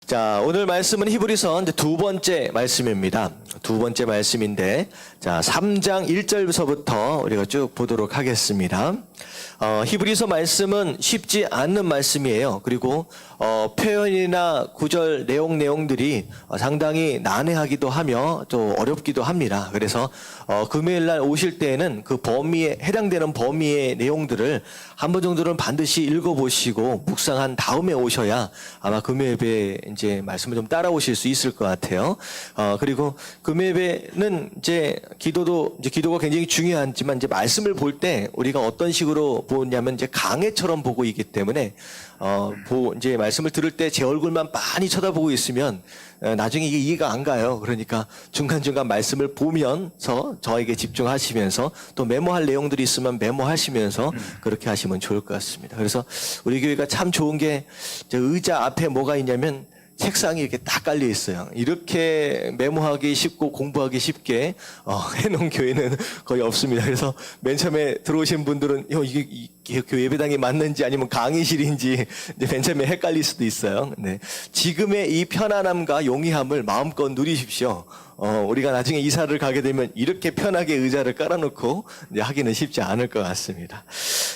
자, 오늘 말씀은 히브리서 이제 두 번째 말씀입니다. 두 번째 말씀인데, 자, 3장 1절부터 우리가 쭉 보도록 하겠습니다. 히브리서 말씀은 쉽지 않는 말씀이에요. 그리고 표현이나 구절 내용들이 상당히 난해하기도 하며 또 어렵기도 합니다. 그래서 금요일 날 오실 때에는 그 범위에 해당되는 범위의 내용들을 한 번 정도는 반드시 읽어보시고 묵상한 다음에 오셔야 아마 금요 예배에 이제 말씀을 좀 따라오실 수 있을 것 같아요. 그리고 금요 예배는 이제 기도가 굉장히 중요하지만 이제 말씀을 볼 때 우리가 어떤 식으로 보냐면 이제 강해처럼 보고 있기 때문에 이제 말씀을 들을 때 제 얼굴만 많이 쳐다보고 있으면 나중에 이게 이해가 안 가요. 그러니까 중간중간 말씀을 보면서 저에게 집중하시면서 또 메모할 내용들이 있으면 메모하시면서 그렇게 하시면 좋을 것 같습니다. 그래서 우리 교회가 참 좋은 게 의자 앞에 뭐가 있냐면 책상이 이렇게 딱 깔려 있어요. 이렇게 메모하기 쉽고 공부하기 쉽게 해놓은 교회는 거의 없습니다. 그래서 맨 처음에 들어오신 분들은 이게 예배당이 맞는지 아니면 강의실인지 이제 맨 처음에 헷갈릴 수도 있어요. 네. 지금의 이 편안함과 용이함을 마음껏 누리십시오. 우리가 나중에 이사를 가게 되면 이렇게 편하게 의자를 깔아놓고 이제 하기는 쉽지 않을 것 같습니다.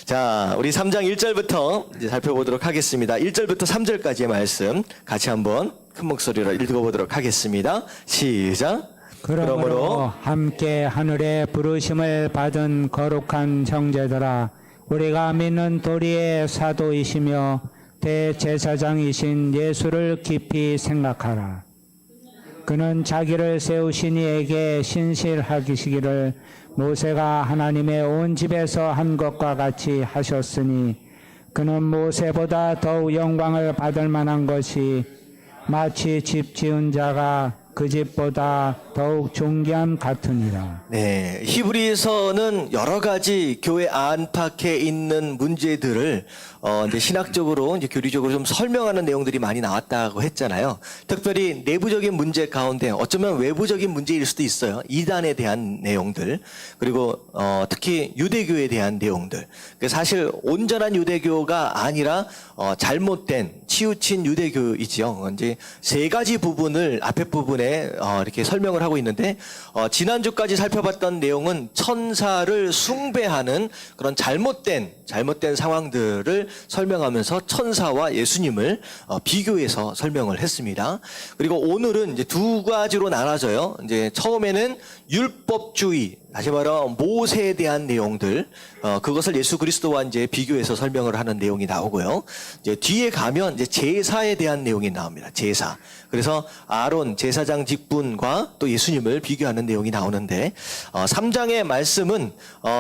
자, 우리 3장 1절부터 이제 살펴보도록 하겠습니다. 1절부터 3절까지의 말씀 같이 한번 큰 목소리로 읽어보도록 하겠습니다. 시작. 그러므로 함께 하늘의 부르심을 받은 거룩한 형제들아, 우리가 믿는 도리의 사도이시며 대제사장이신 예수를 깊이 생각하라. 그는 자기를 세우신 이에게 신실하시기를 모세가 하나님의 온 집에서 한 것과 같이 하셨으니, 그는 모세보다 더욱 영광을 받을 만한 것이 마치 집 지은 자가 그 집보다 더욱 존귀함 같으니라. 네, 히브리서는 여러 가지 교회 안팎에 있는 문제들을 이제 신학적으로 이제 교리적으로 좀 설명하는 내용들이 많이 나왔다고 했잖아요. 특별히 내부적인 문제 가운데 어쩌면 외부적인 문제일 수도 있어요. 이단에 대한 내용들, 그리고 특히 유대교에 대한 내용들. 사실 온전한 유대교가 아니라 잘못된 치우친 유대교이지요. 이제 세 가지 부분을 앞에 부분에 이렇게 설명을 하고 있는데, 지난주까지 살펴봤던 내용은 천사를 숭배하는 그런 잘못된 상황들을 설명하면서 천사와 예수님을 비교해서 설명을 했습니다. 그리고 오늘은 이제 두 가지로 나눠져요. 이제 처음에는 율법주의, 다시 말하면 모세에 대한 내용들, 그것을 예수 그리스도와 이제 비교해서 설명을 하는 내용이 나오고요. 이제 뒤에 가면 이제 제사에 대한 내용이 나옵니다. 제사. 그래서 아론 제사장 직분과 또 예수님을 비교하는 내용이 나오는데, 3장의 말씀은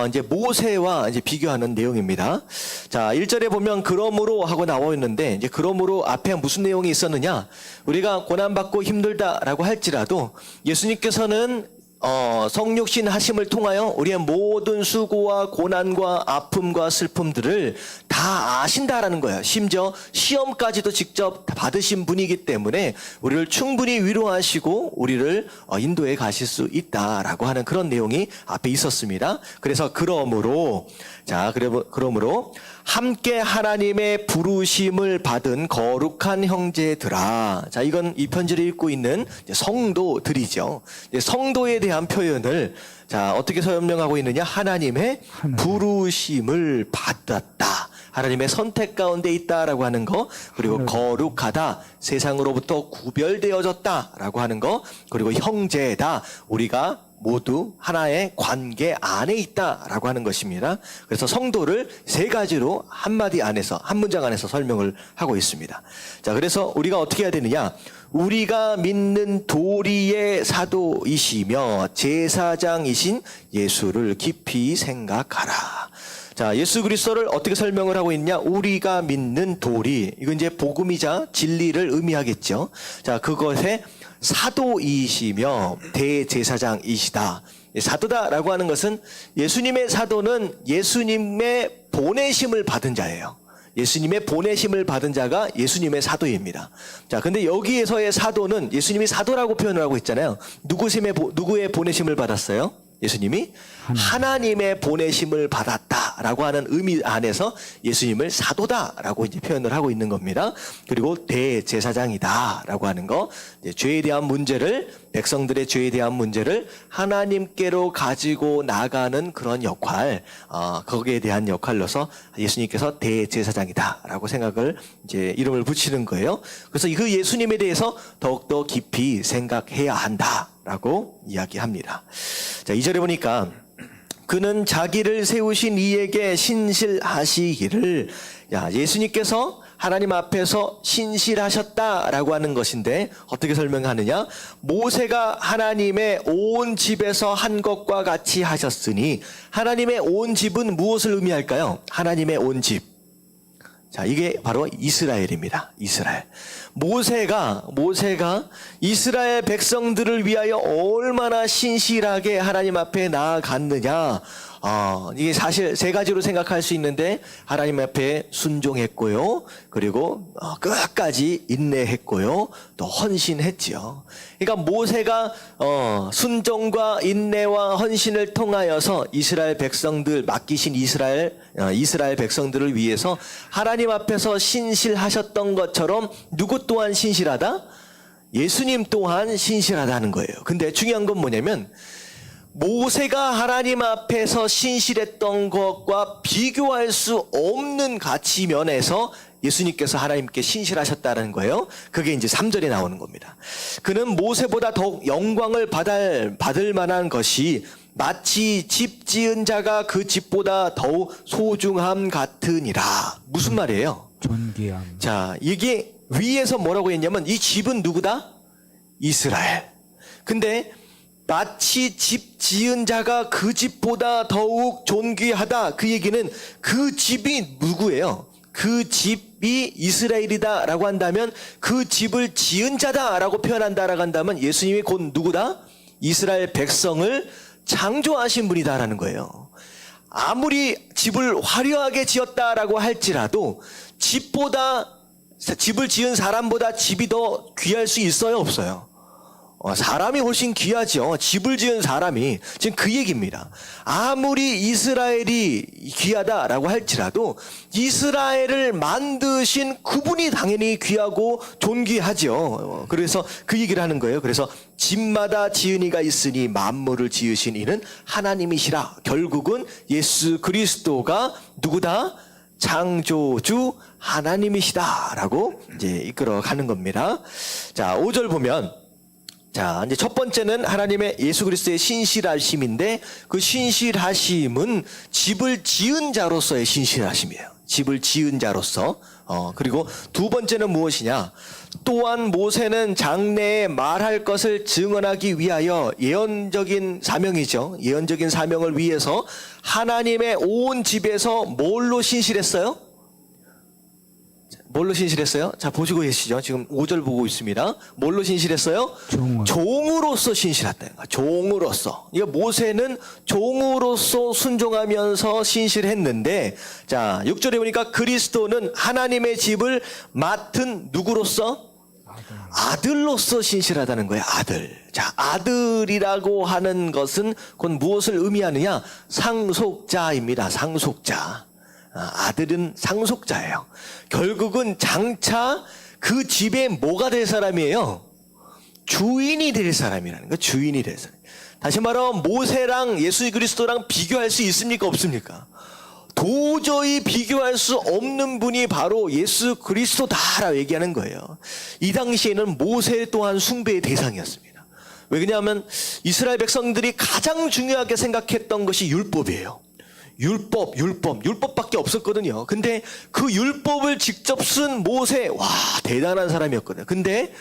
이제 모세와 이제 비교하는 내용입니다. 자, 1절에 보면 그러므로 하고 나와 있는데, 이제 그러므로 앞에 무슨 내용이 있었느냐? 우리가 고난받고 힘들다라고 할지라도 예수님께서는 성육신 하심을 통하여 우리의 모든 수고와 고난과 아픔과 슬픔들을 다 아신다라는 거예요. 심지어 시험까지도 직접 받으신 분이기 때문에 우리를 충분히 위로하시고 우리를 인도해 가실 수 있다라고 하는 그런 내용이 앞에 있었습니다. 그래서 그러므로 함께 하나님의 부르심을 받은 거룩한 형제들아. 자, 이건 이 편지를 읽고 있는 성도들이죠. 성도에 대한 표현을 어떻게 설명하고 있느냐? 하나님의 부르심을 받았다. 하나님의 선택 가운데 있다라고 하는 거, 그리고 거룩하다, 세상으로부터 구별되어졌다라고 하는 거, 그리고 형제다, 우리가 모두 하나의 관계 안에 있다라고 하는 것입니다. 그래서 성도를 세 가지로 한 문장 안에서 설명을 하고 있습니다. 자, 그래서 우리가 어떻게 해야 되느냐? 우리가 믿는 도리의 사도이시며 제사장이신 예수를 깊이 생각하라. 자, 예수 그리스도를 어떻게 설명을 하고 있냐? 우리가 믿는 도리. 이건 이제 복음이자 진리를 의미하겠죠. 자, 그것에 사도이시며 대제사장이시다. 사도다라고 하는 것은 예수님의 사도는 예수님의 보내심을 받은 자예요. 예수님의 보내심을 받은 자가 예수님의 사도입니다. 자, 근데 여기에서의 사도는 예수님이 사도라고 표현을 하고 있잖아요. 누구의 보내심을 받았어요? 예수님이 하나님의 보내심을 받았다라고 하는 의미 안에서 예수님을 사도다라고 이제 표현을 하고 있는 겁니다. 그리고 대제사장이다라고 하는 거, 이제 죄에 대한 문제를, 백성들의 죄에 대한 문제를 하나님께로 가지고 나가는 그런 역할, 거기에 대한 역할로서 예수님께서 대제사장이다라고 생각을 이제 이름을 붙이는 거예요. 그래서 그 예수님에 대해서 더욱더 깊이 생각해야 한다라고 이야기합니다. 자, 2절에 보니까 그는 자기를 세우신 이에게 신실하시기를, 예수님께서 하나님 앞에서 신실하셨다라고 하는 것인데 어떻게 설명하느냐? 모세가 하나님의 온 집에서 한 것과 같이 하셨으니, 하나님의 온 집은 무엇을 의미할까요? 하나님의 온 집. 자, 이게 바로 이스라엘입니다. 이스라엘. 모세가 이스라엘 백성들을 위하여 얼마나 신실하게 하나님 앞에 나아갔느냐. 이게 사실 세 가지로 생각할 수 있는데, 하나님 앞에 순종했고요, 그리고 끝까지 인내했고요, 또 헌신했지요. 그러니까 모세가 순종과 인내와 헌신을 통하여서 이스라엘 백성들, 맡기신 이스라엘 백성들을 위해서 하나님 앞에서 신실하셨던 것처럼 누구 또한 신실하다? 예수님 또한 신실하다는 거예요. 근데 중요한 건 뭐냐면, 모세가 하나님 앞에서 신실했던 것과 비교할 수 없는 가치 면에서 예수님께서 하나님께 신실하셨다는 거예요. 그게 이제 3절에 나오는 겁니다. 그는 모세보다 더욱 영광을 받을 만한 것이 마치 집 지은 자가 그 집보다 더욱 소중함 같으니라. 무슨 말이에요? 존귀함. 자, 이게 위에서 뭐라고 했냐면, 이 집은 누구다? 이스라엘. 근데 마치 집 지은 자가 그 집보다 더욱 존귀하다. 그 얘기는 그 집이 누구예요? 그 집이 이스라엘이다라고 한다면, 그 집을 지은 자다라고 표현한다라고 한다면 예수님이 곧 누구다? 이스라엘 백성을 창조하신 분이다라는 거예요. 아무리 집을 화려하게 지었다라고 할지라도 집을 지은 사람보다 집이 더 귀할 수 있어요, 없어요? 사람이 훨씬 귀하죠. 집을 지은 사람이. 지금 그 얘기입니다. 아무리 이스라엘이 귀하다라고 할지라도 이스라엘을 만드신 그분이 당연히 귀하고 존귀하죠. 그래서 그 얘기를 하는 거예요. 그래서 집마다 지은 이가 있으니 만물을 지으신 이는 하나님이시라. 결국은 예수 그리스도가 누구다? 창조주 하나님이시다라고 이제 이끌어 가는 겁니다. 자, 5절 보면, 자, 이제 첫 번째는 하나님의 예수 그리스도의 신실하심인데, 그 신실하심은 집을 지은 자로서의 신실하심이에요. 집을 지은 자로서. 그리고 두 번째는 무엇이냐? 또한 모세는 장래에 말할 것을 증언하기 위하여 예언적인 사명이죠. 예언적인 사명을 위해서 하나님의 온 집에서 뭘로 신실했어요? 뭘로 신실했어요? 자, 보시고 계시죠? 지금 5절 보고 있습니다. 뭘로 신실했어요? 종으로서 신실했다. 종으로서. 이거 모세는 종으로서 순종하면서 신실했는데, 자, 6절에 보니까 그리스도는 하나님의 집을 맡은 누구로서? 아들로서 신실하다는 거예요. 아들. 자, 아들이라고 하는 것은 곧 무엇을 의미하느냐? 상속자입니다. 상속자. 아들은 상속자예요. 결국은 장차 그 집에 뭐가 될 사람이에요? 주인이 될 사람이라는 거예요. 주인이 될 사람. 다시 말하면 모세랑 예수 그리스도랑 비교할 수 있습니까? 없습니까? 도저히 비교할 수 없는 분이 바로 예수 그리스도다라고 얘기하는 거예요. 이 당시에는 모세 또한 숭배의 대상이었습니다. 왜냐하면 이스라엘 백성들이 가장 중요하게 생각했던 것이 율법이에요. 율법밖에 없었거든요. 근데 그 율법을 직접 쓴 모세, 와, 대단한 사람이었거든요. 근데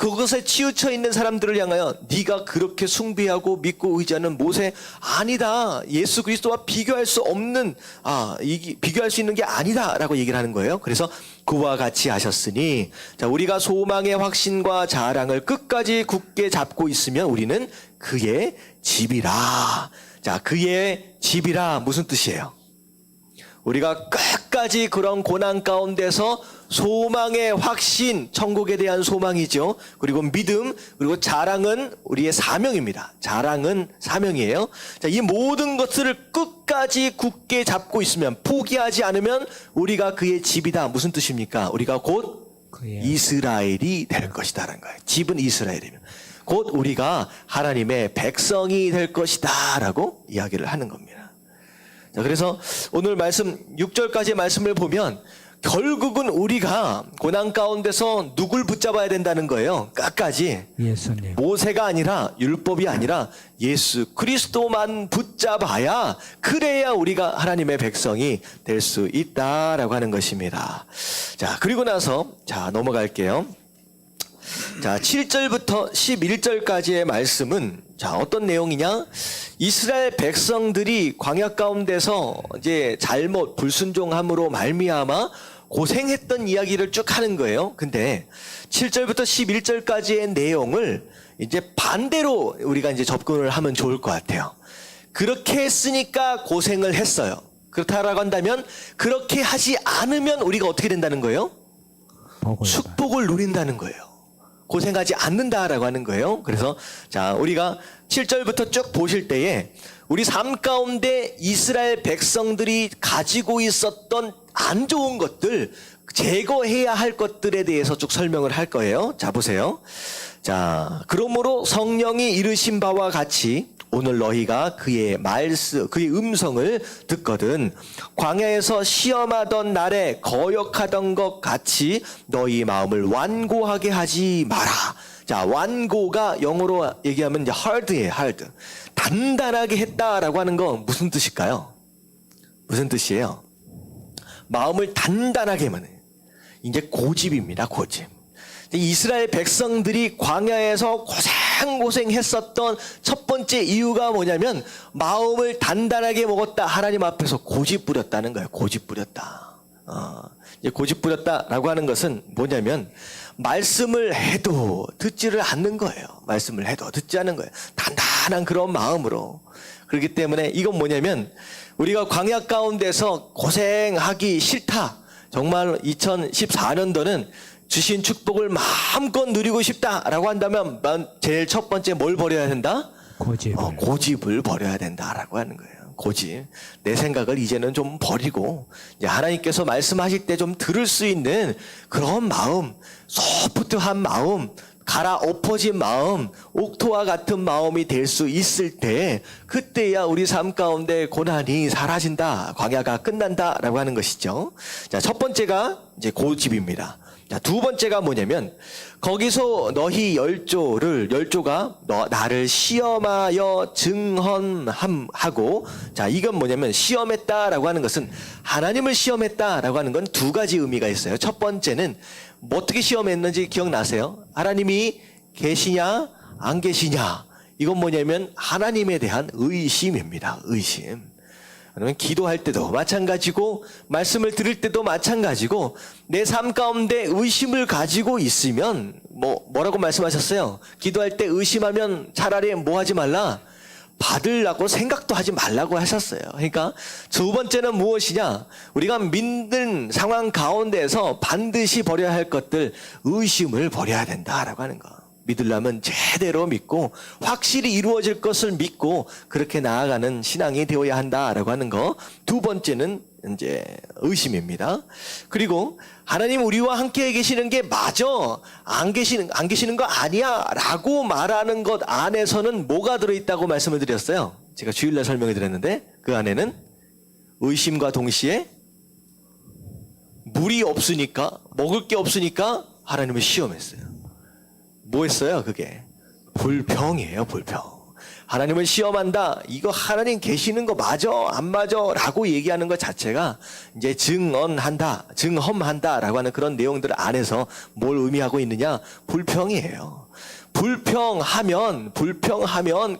그것에 치우쳐 있는 사람들을 향하여 네가 그렇게 숭배하고 믿고 의지하는 모세 아니다. 예수 그리스도와 비교할 수 없는, 비교할 수 있는 게 아니다라고 얘기를 하는 거예요. 그래서 그와 같이 하셨으니, 자, 우리가 소망의 확신과 자랑을 끝까지 굳게 잡고 있으면 우리는 그의 집이라. 자, 그의 집이라 무슨 뜻이에요? 우리가 끝까지 그런 고난 가운데서 소망의 확신, 천국에 대한 소망이죠. 그리고 믿음, 그리고 자랑은 우리의 사명입니다. 자랑은 사명이에요. 자, 이 모든 것들을 끝까지 굳게 잡고 있으면, 포기하지 않으면 우리가 그의 집이다. 무슨 뜻입니까? 우리가 곧 그의 이스라엘이 될 것이다라는 거예요. 집은 이스라엘이면 곧 우리가 하나님의 백성이 될 것이다라고 이야기를 하는 겁니다. 자, 그래서 오늘 말씀 6절까지의 말씀을 보면 결국은 우리가 고난 가운데서 누굴 붙잡아야 된다는 거예요. 끝까지. 예수님. 모세가 아니라, 율법이 아니라 예수 그리스도만 붙잡아야, 그래야 우리가 하나님의 백성이 될 수 있다라고 하는 것입니다. 자, 그리고 나서 자, 넘어갈게요. 자, 7절부터 11절까지의 말씀은 자, 어떤 내용이냐? 이스라엘 백성들이 광야 가운데서 이제 잘못 불순종함으로 말미암아 고생했던 이야기를 쭉 하는 거예요. 근데 7절부터 11절까지의 내용을 이제 반대로 우리가 이제 접근을 하면 좋을 것 같아요. 그렇게 했으니까 고생을 했어요. 그렇다라고 한다면 그렇게 하지 않으면 우리가 어떻게 된다는 거예요? 축복을 누린다는 거예요. 고생하지 않는다라고 하는 거예요. 그래서 자, 우리가 7절부터 쭉 보실 때에 우리 삶 가운데 이스라엘 백성들이 가지고 있었던 안 좋은 것들, 제거해야 할 것들에 대해서 쭉 설명을 할 거예요. 자, 보세요. 자, 그러므로 성령이 이르신 바와 같이 오늘 너희가 그의 그의 음성을 듣거든 광야에서 시험하던 날에 거역하던 것 같이 너희 마음을 완고하게 하지 마라. 자, 완고가 영어로 얘기하면 이제 hard예요, hard. 단단하게 했다라고 하는 건 무슨 뜻일까요? 무슨 뜻이에요? 마음을 단단하게만 해요. 이제 고집입니다, 고집. 이스라엘 백성들이 광야에서 고생했었던 첫 번째 이유가 뭐냐면 마음을 단단하게 먹었다. 하나님 앞에서 고집 부렸다는 거예요. 고집 부렸다. 이제 고집 부렸다라고 하는 것은 뭐냐면 말씀을 해도 듣지를 않는 거예요. 말씀을 해도 듣지 않는 거예요. 단단한 그런 마음으로. 그렇기 때문에 이건 뭐냐면 우리가 광야 가운데서 고생하기 싫다. 정말 2014년도는 주신 축복을 마음껏 누리고 싶다라고 한다면 제일 첫 번째 뭘 버려야 된다? 고집을 버려야 된다라고 하는 거예요. 고집. 내 생각을 이제는 좀 버리고 이제 하나님께서 말씀하실 때 좀 들을 수 있는 그런 마음, 소프트한 마음, 갈아엎어진 마음, 옥토와 같은 마음이 될 수 있을 때 그때야 우리 삶 가운데 고난이 사라진다, 광야가 끝난다라고 하는 것이죠. 자, 첫 번째가 이제 고집입니다. 자, 두 번째가 뭐냐면 거기서 너희 열조가 나를 시험하여 증언하고, 자, 이건 뭐냐면 시험했다라고 하는 것은 하나님을 시험했다라고 하는 건 두 가지 의미가 있어요. 첫 번째는 뭐 어떻게 시험했는지 기억나세요? 하나님이 계시냐 안 계시냐, 이건 뭐냐면 하나님에 대한 의심입니다. 의심. 그러면 기도할 때도 마찬가지고 말씀을 들을 때도 마찬가지고 내 삶 가운데 의심을 가지고 있으면 뭐라고 말씀하셨어요? 기도할 때 의심하면 차라리 뭐 하지 말라? 받으려고 생각도 하지 말라고 하셨어요. 그러니까 두 번째는 무엇이냐? 우리가 믿는 상황 가운데서 반드시 버려야 할 것들, 의심을 버려야 된다라고 하는 거. 믿으려면 제대로 믿고 확실히 이루어질 것을 믿고 그렇게 나아가는 신앙이 되어야 한다라고 하는 거. 두 번째는 이제 의심입니다. 그리고 하나님 우리와 함께 계시는 게 맞아, 안 계시는 거 아니야라고 말하는 것 안에서는 뭐가 들어있다고 말씀을 드렸어요. 제가 주일날 설명해 드렸는데 그 안에는 의심과 동시에 물이 없으니까, 먹을 게 없으니까 하나님을 시험했어요. 뭐 했어요? 그게 불평이에요. 불평. 하나님을 시험한다. 이거 하나님 계시는 거 맞아 안 맞아 라고 얘기하는 것 자체가 이제 증험한다 라고 하는 그런 내용들 안에서 뭘 의미하고 있느냐? 불평이에요. 불평하면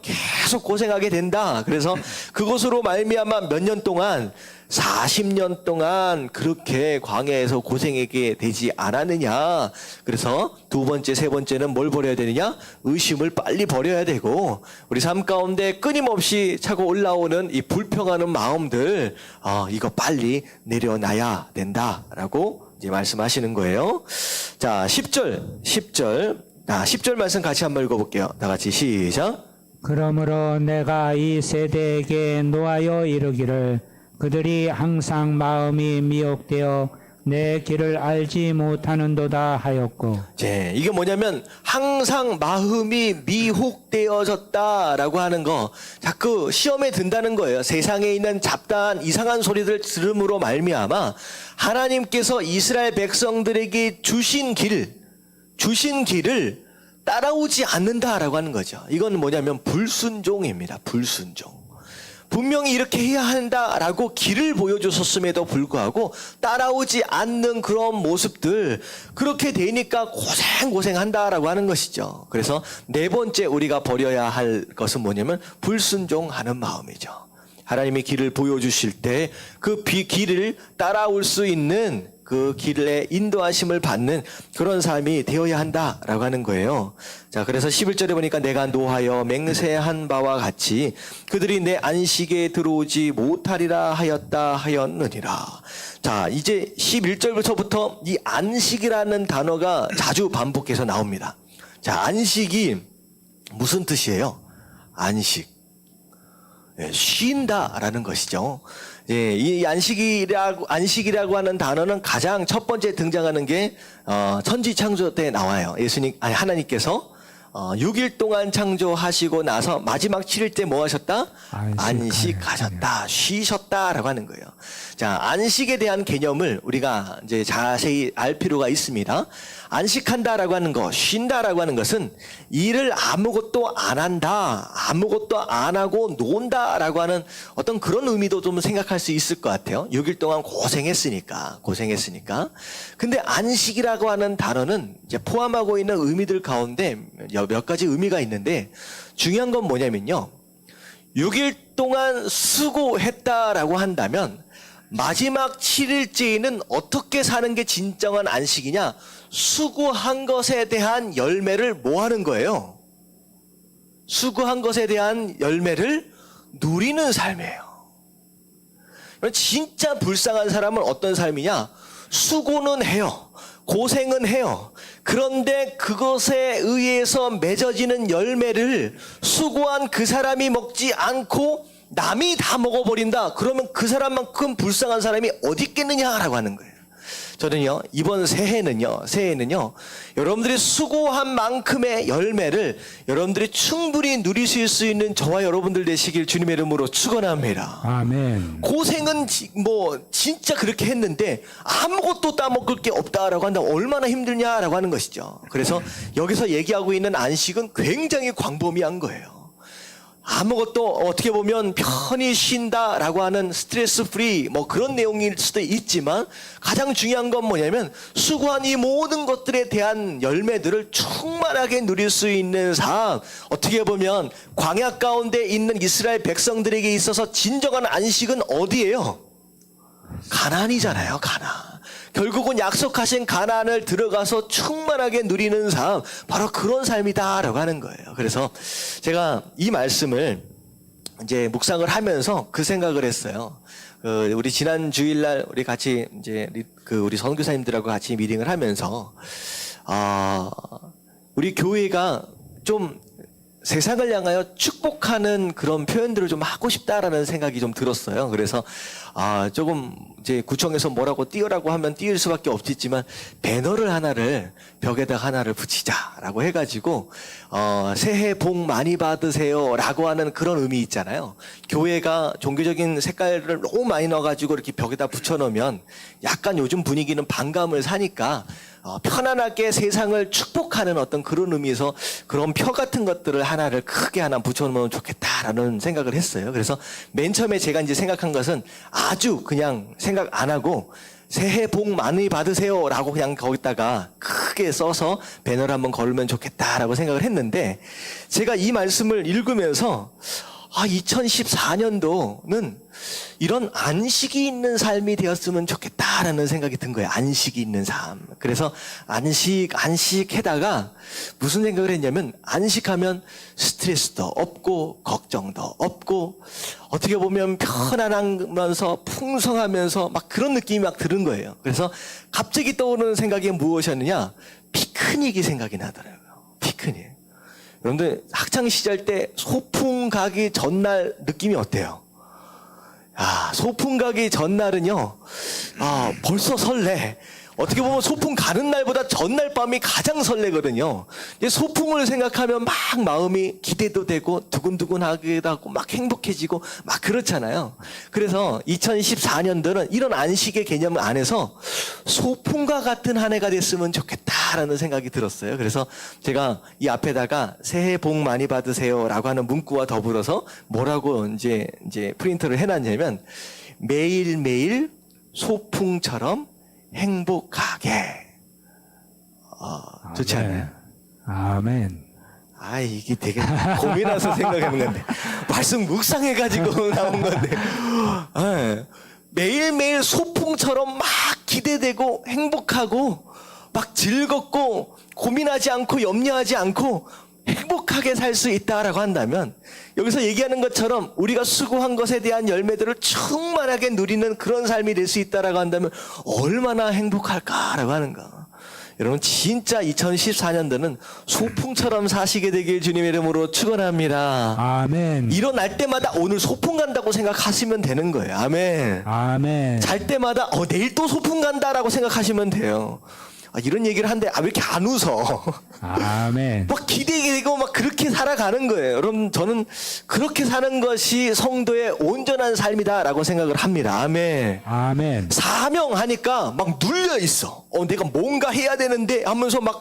계속 고생하게 된다. 그래서 그것으로 말미암아 몇 년 동안, 40년 동안 그렇게 광야에서 고생하게 되지 않았느냐. 그래서 두 번째, 세 번째는 뭘 버려야 되느냐? 의심을 빨리 버려야 되고, 우리 삶 가운데 끊임없이 차고 올라오는 이 불평하는 마음들, 이거 빨리 내려놔야 된다라고 이제 말씀하시는 거예요. 자, 10절 말씀 같이 한번 읽어볼게요. 다 같이 시작. 그러므로 내가 이 세대에게 노하여 이르기를 그들이 항상 마음이 미혹되어 내 길을 알지 못하는도다 하였고. 네, 이게 뭐냐면 항상 마음이 미혹되어졌다라고 하는 거 자꾸 시험에 든다는 거예요. 세상에 있는 잡다한 이상한 소리들 들음으로 말미암아 하나님께서 이스라엘 백성들에게 주신 길을 따라오지 않는다라고 하는 거죠. 이건 뭐냐면 불순종입니다. 불순종. 분명히 이렇게 해야 한다라고 길을 보여줬었음에도 불구하고 따라오지 않는 그런 모습들, 그렇게 되니까 고생한다라고 하는 것이죠. 그래서 네 번째 우리가 버려야 할 것은 뭐냐면 불순종하는 마음이죠. 하나님이 길을 보여주실 때 그 길을 따라올 수 있는 그 길에 인도하심을 받는 그런 삶이 되어야 한다라고 하는 거예요. 자, 그래서 11절에 보니까 내가 노하여 맹세한 바와 같이 그들이 내 안식에 들어오지 못하리라 하였느니라. 자, 이제 11절부터 이 안식이라는 단어가 자주 반복해서 나옵니다. 자, 안식이 무슨 뜻이에요? 안식. 쉰다라는 것이죠. 예, 이 안식이라고 하는 단어는 가장 첫 번째 등장하는 게 천지 창조 때 나와요. 하나님께서 6일 동안 창조하시고 나서 마지막 7일째 뭐 하셨다? 안식하셨다. 쉬셨다라고 하는 거예요. 자, 안식에 대한 개념을 우리가 이제 자세히 알 필요가 있습니다. 안식한다라고 하는 거, 쉰다라고 하는 것은 일을 아무것도 안 한다, 아무것도 안 하고 논다라고 하는 어떤 그런 의미도 좀 생각할 수 있을 것 같아요. 6일 동안 고생했으니까. 근데 안식이라고 하는 단어는 이제 포함하고 있는 의미들 가운데 몇 가지 의미가 있는데 중요한 건 뭐냐면요. 6일 동안 수고했다라고 한다면 마지막 7일째에는 어떻게 사는 게 진정한 안식이냐? 수고한 것에 대한 열매를 뭐 하는 거예요? 수고한 것에 대한 열매를 누리는 삶이에요. 진짜 불쌍한 사람은 어떤 삶이냐? 수고는 해요. 고생은 해요. 그런데 그것에 의해서 맺어지는 열매를 수고한 그 사람이 먹지 않고 남이 다 먹어버린다. 그러면 그 사람만큼 불쌍한 사람이 어디 있겠느냐라고 하는 거예요. 저는요, 이번 새해는요, 여러분들이 수고한 만큼의 열매를 여러분들이 충분히 누리실 수 있는 저와 여러분들 되시길 주님의 이름으로 축원합니다. 아멘. 고생은 진짜 그렇게 했는데 아무것도 따먹을 게 없다라고 한다면 얼마나 힘들냐라고 하는 것이죠. 그래서 여기서 얘기하고 있는 안식은 굉장히 광범위한 거예요. 아무것도 어떻게 보면 편히 쉰다라고 하는 스트레스 프리 그런 내용일 수도 있지만 가장 중요한 건 뭐냐면 수고한 이 모든 것들에 대한 열매들을 충만하게 누릴 수 있는 삶. 어떻게 보면 광야 가운데 있는 이스라엘 백성들에게 있어서 진정한 안식은 어디예요? 가나안이잖아요. 가나안. 결국은 약속하신 가나안을 들어가서 충만하게 누리는 삶, 바로 그런 삶이다라고 하는 거예요. 그래서 제가 이 말씀을 이제 묵상을 하면서 그 생각을 했어요. 우리 지난 주일날 우리 같이 이제 우리 선교사님들하고 같이 미팅을 하면서 우리 교회가 좀 세상을 향하여 축복하는 그런 표현들을 좀 하고 싶다라는 생각이 좀 들었어요. 그래서 조금 이제 구청에서 뭐라고 띄우라고 하면 띄울 수밖에 없겠지만 배너를 하나를 벽에다 하나를 붙이자라고 해가지고 새해 복 많이 받으세요라고 하는 그런 의미 있잖아요. 교회가 종교적인 색깔을 너무 많이 넣어가지고 이렇게 벽에다 붙여놓으면 약간 요즘 분위기는 반감을 사니까 편안하게 세상을 축복하는 어떤 그런 의미에서 그런 표 같은 것들을 하나를 크게 하나 붙여놓으면 좋겠다라는 생각을 했어요. 그래서 맨 처음에 제가 이제 생각한 것은 아주 그냥 생각 안 하고 새해 복 많이 받으세요라고 그냥 거기다가 크게 써서 배너를 한번 걸면 좋겠다라고 생각을 했는데 제가 이 말씀을 읽으면서 2014년도는 이런 안식이 있는 삶이 되었으면 좋겠다라는 생각이 든 거예요. 안식이 있는 삶. 그래서 안식해다가 무슨 생각을 했냐면, 안식하면 스트레스도 없고 걱정도 없고 어떻게 보면 편안하면서 풍성하면서 막 그런 느낌이 막 드는 거예요. 그래서 갑자기 떠오르는 생각이 무엇이었느냐? 피크닉이 생각이 나더라고요. 피크닉. 여러분들 학창 시절 때 소풍 가기 전날 느낌이 어때요? 소풍 가기 전날은요, 벌써 설레. 어떻게 보면 소풍 가는 날보다 전날 밤이 가장 설레거든요. 소풍을 생각하면 막 마음이 기대도 되고 두근두근하기도 하고 막 행복해지고 막 그렇잖아요. 그래서 2014년도는 이런 안식의 개념 안에서 소풍과 같은 한 해가 됐으면 좋겠다라는 생각이 들었어요. 그래서 제가 이 앞에다가 새해 복 많이 받으세요라고 하는 문구와 더불어서 뭐라고 이제 프린트를 해놨냐면, 매일매일 소풍처럼 행복하게. 좋지 않아요? 아멘. 이게 되게 고민해서 생각해본 건데, 말씀 묵상해가지고 나온 건데, 매일매일 소풍처럼 막 기대되고 행복하고 막 즐겁고 고민하지 않고 염려하지 않고 행복하게 살 수 있다라고 한다면, 여기서 얘기하는 것처럼 우리가 수고한 것에 대한 열매들을 충만하게 누리는 그런 삶이 될 수 있다라고 한다면 얼마나 행복할까라고 하는가. 여러분, 진짜 2014년도는 소풍처럼 사시게 되길 주님의 이름으로 축원합니다. 아멘. 일어날 때마다 오늘 소풍 간다고 생각하시면 되는 거예요. 아멘. 아멘. 잘 때마다 내일 또 소풍 간다라고 생각하시면 돼요. 이런 얘기를 하는데 왜 이렇게 안 웃어? 아멘. 막 기대되고 막 그렇게 살아가는 거예요. 여러분, 저는 그렇게 사는 것이 성도의 온전한 삶이다라고 생각을 합니다. 아멘. 아멘. 사명하니까 막 눌려 있어. 내가 뭔가 해야 되는데 하면서 막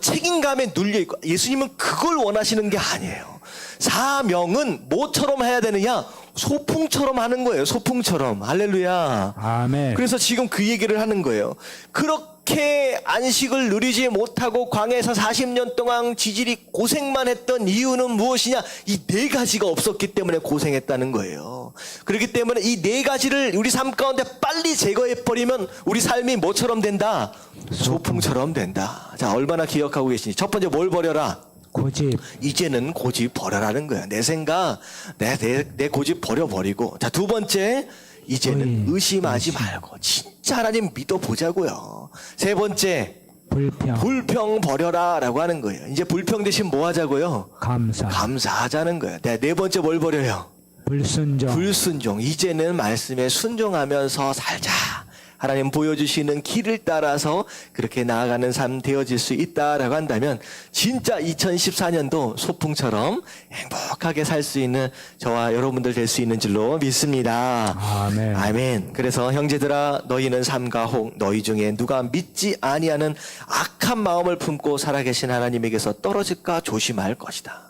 책임감에 눌려 있고, 예수님은 그걸 원하시는 게 아니에요. 사명은 뭐처럼 해야 되느냐? 소풍처럼 하는 거예요. 소풍처럼. 할렐루야. 아멘. 그래서 지금 그 얘기를 하는 거예요. 그렇게 안식을 누리지 못하고 광야에서 40년 동안 지질이 고생만 했던 이유는 무엇이냐? 이 네 가지가 없었기 때문에 고생했다는 거예요. 그렇기 때문에 이 네 가지를 우리 삶 가운데 빨리 제거해버리면 우리 삶이 뭐처럼 된다? 소풍처럼 된다. 자, 얼마나 기억하고 계시니? 첫 번째, 뭘 버려라? 고집. 이제는 고집 버려라는 거야. 내 생각, 내 고집 버려버리고. 자, 두 번째, 이제는 의심하지 말고 진짜 하나님 믿어보자고요. 세 번째, 불평 버려라라고 하는 거예요. 이제 불평 대신 뭐 하자고요? 감사하자는 거예요. 네 번째, 뭘 버려요? 불순종. 이제는 말씀에 순종하면서 살자. 하나님 보여주시는 길을 따라서 그렇게 나아가는 삶 되어질 수 있다라고 한다면, 진짜 2014년도 소풍처럼 행복하게 살 수 있는 저와 여러분들 될 수 있는 줄로 믿습니다. 아멘. 아멘. 그래서 형제들아, 너희는 삼가 혹 너희 중에 누가 믿지 아니하는 악한 마음을 품고 살아계신 하나님에게서 떨어질까 조심할 것이다.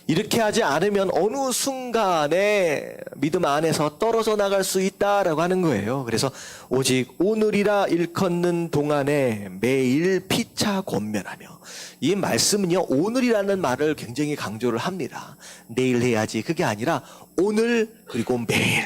이렇게 하지 않으면 어느 순간에 믿음 안에서 떨어져 나갈 수 있다라고 하는 거예요. 그래서 오직 오늘이라 일컫는 동안에 매일 피차 권면하며, 이 말씀은요, 오늘이라는 말을 굉장히 강조를 합니다. 내일 해야지, 그게 아니라 오늘, 그리고 매일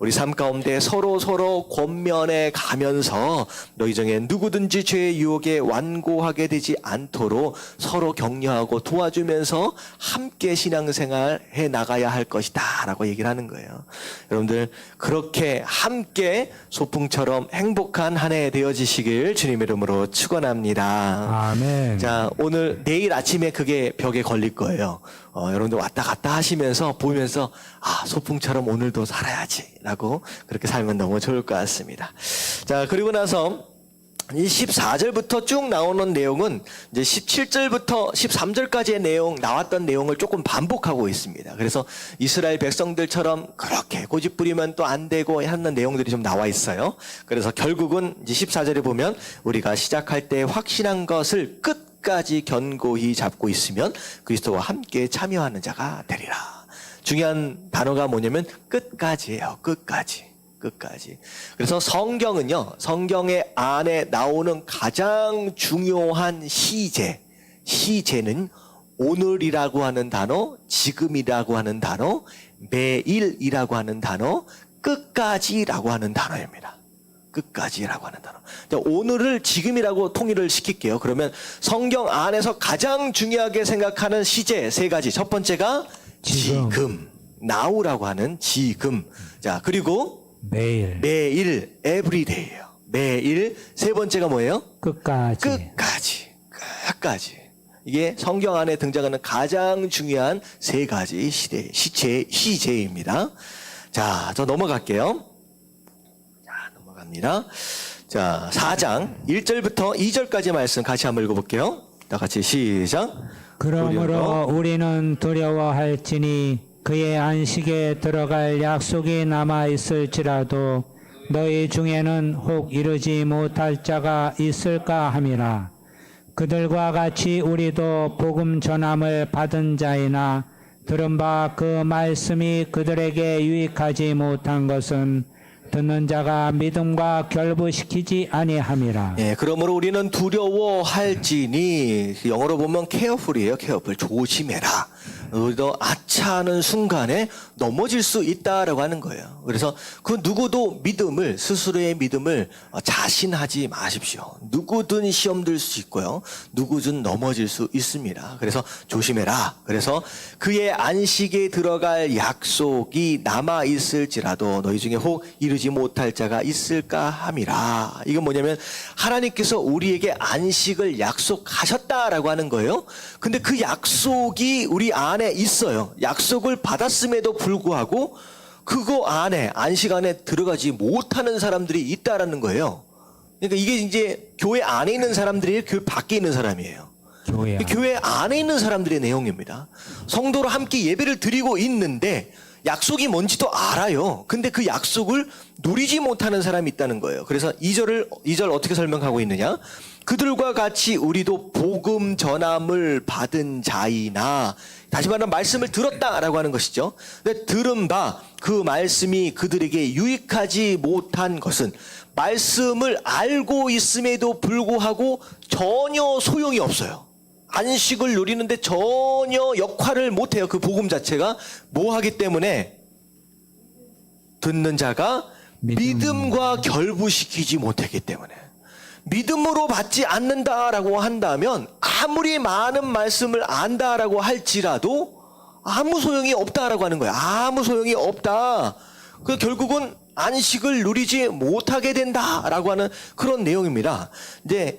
우리 삶 가운데 서로 권면해 가면서 너희 중에 누구든지 죄의 유혹에 완고하게 되지 않도록 서로 격려하고 도와주면서 함께 신앙생활 해 나가야 할 것이다 라고 얘기를 하는 거예요. 여러분들, 그렇게 함께 소풍처럼 행복한 한 해 되어지시길 주님의 이름으로 축원합니다. 아멘. 자, 내일 아침에 그게 벽에 걸릴 거예요. 여러분들 왔다 갔다 하시면서 보면서 소풍처럼 오늘도 살아야지 라고 그렇게 살면 너무 좋을 것 같습니다. 자, 그리고 나서 이 14절부터 쭉 나오는 내용은 이제 17절부터 13절까지의 나왔던 내용을 조금 반복하고 있습니다. 그래서 이스라엘 백성들처럼 그렇게 고집 부리면 또 안 되고 하는 내용들이 좀 나와 있어요. 그래서 결국은 이제 14절에 보면, 우리가 시작할 때 확신한 것을 끝까지 견고히 잡고 있으면 그리스도와 함께 참여하는 자가 되리라. 중요한 단어가 뭐냐면 끝까지예요. 끝까지. 그래서 성경은요, 성경의 안에 나오는 가장 중요한 시제는 오늘이라고 하는 단어, 지금이라고 하는 단어, 매일이라고 하는 단어, 끝까지라고 하는 단어입니다. 끝까지라고 하는 단어. 자, 오늘을 지금이라고 통일을 시킬게요. 그러면 성경 안에서 가장 중요하게 생각하는 시제 세 가지. 첫 번째가 지금. now라고 하는 지금. 자, 그리고 매일. 매일, everyday예요. 매일. 세 번째가 뭐예요? 끝까지. 끝까지. 이게 성경 안에 등장하는 가장 중요한 세 가지 시제입니다. 자, 저 넘어갈게요. 자, 넘어갑니다. 자, 4장 1절부터 2절까지 말씀 같이 한번 읽어볼게요. 다 같이 시작. 그러므로 우리는 두려워할지니 그의 안식에 들어갈 약속이 남아 있을지라도 너희 중에는 혹 이루지 못할 자가 있을까 함이라. 그들과 같이 우리도 복음 전함을 받은 자이나 들은 바 그 말씀이 그들에게 유익하지 못한 것은 듣는 자가 믿음과 결부시키지 아니함이라. 예, 그러므로 우리는 두려워할지니 영어로 보면 careful이에요. careful. 조심해라. 우리도 아차하는 순간에 넘어질 수 있다라고 하는 거예요. 그래서 그 누구도 믿음을 스스로의 믿음을 자신하지 마십시오. 누구든 시험 들 수 있고요. 누구든 넘어질 수 있습니다. 그래서 조심해라. 그래서 그의 안식에 들어갈 약속이 남아 있을지라도 너희 중에 혹 이루지 못할 자가 있을까 함이라. 이건 뭐냐면 하나님께서 우리에게 안식을 약속하셨다라고 하는 거예요. 근데 그 약속이 우리 안에 있어요. 약속을 받았음에도 불구하고 그거 안에 안식 안에 들어가지 못하는 사람들이 있다라는 거예요. 그러니까 이게 이제 교회 안에 있는 사람들이 교회 밖에 있는 사람이에요. 교회 안에 있는 사람들의 내용입니다. 성도로 함께 예배를 드리고 있는데 약속이 뭔지도 알아요. 근데 그 약속을 누리지 못하는 사람이 있다는 거예요. 그래서 2절 어떻게 설명하고 있느냐? 그들과 같이 우리도 복음 전함을 받은 자이나, 다시 말하면 말씀을 들었다라고 하는 것이죠. 근데 들은 바 그 말씀이 그들에게 유익하지 못한 것은 말씀을 알고 있음에도 불구하고 전혀 소용이 없어요. 안식을 누리는데 전혀 역할을 못해요. 그 복음 자체가 뭐 하기 때문에? 듣는 자가 믿음과 결부시키지 못하기 때문에. 믿음으로 받지 않는다라고 한다면 아무리 많은 말씀을 안다라고 할지라도 아무 소용이 없다라고 하는 거예요. 아무 소용이 없다. 그 결국은 안식을 누리지 못하게 된다라고 하는 그런 내용입니다. 이제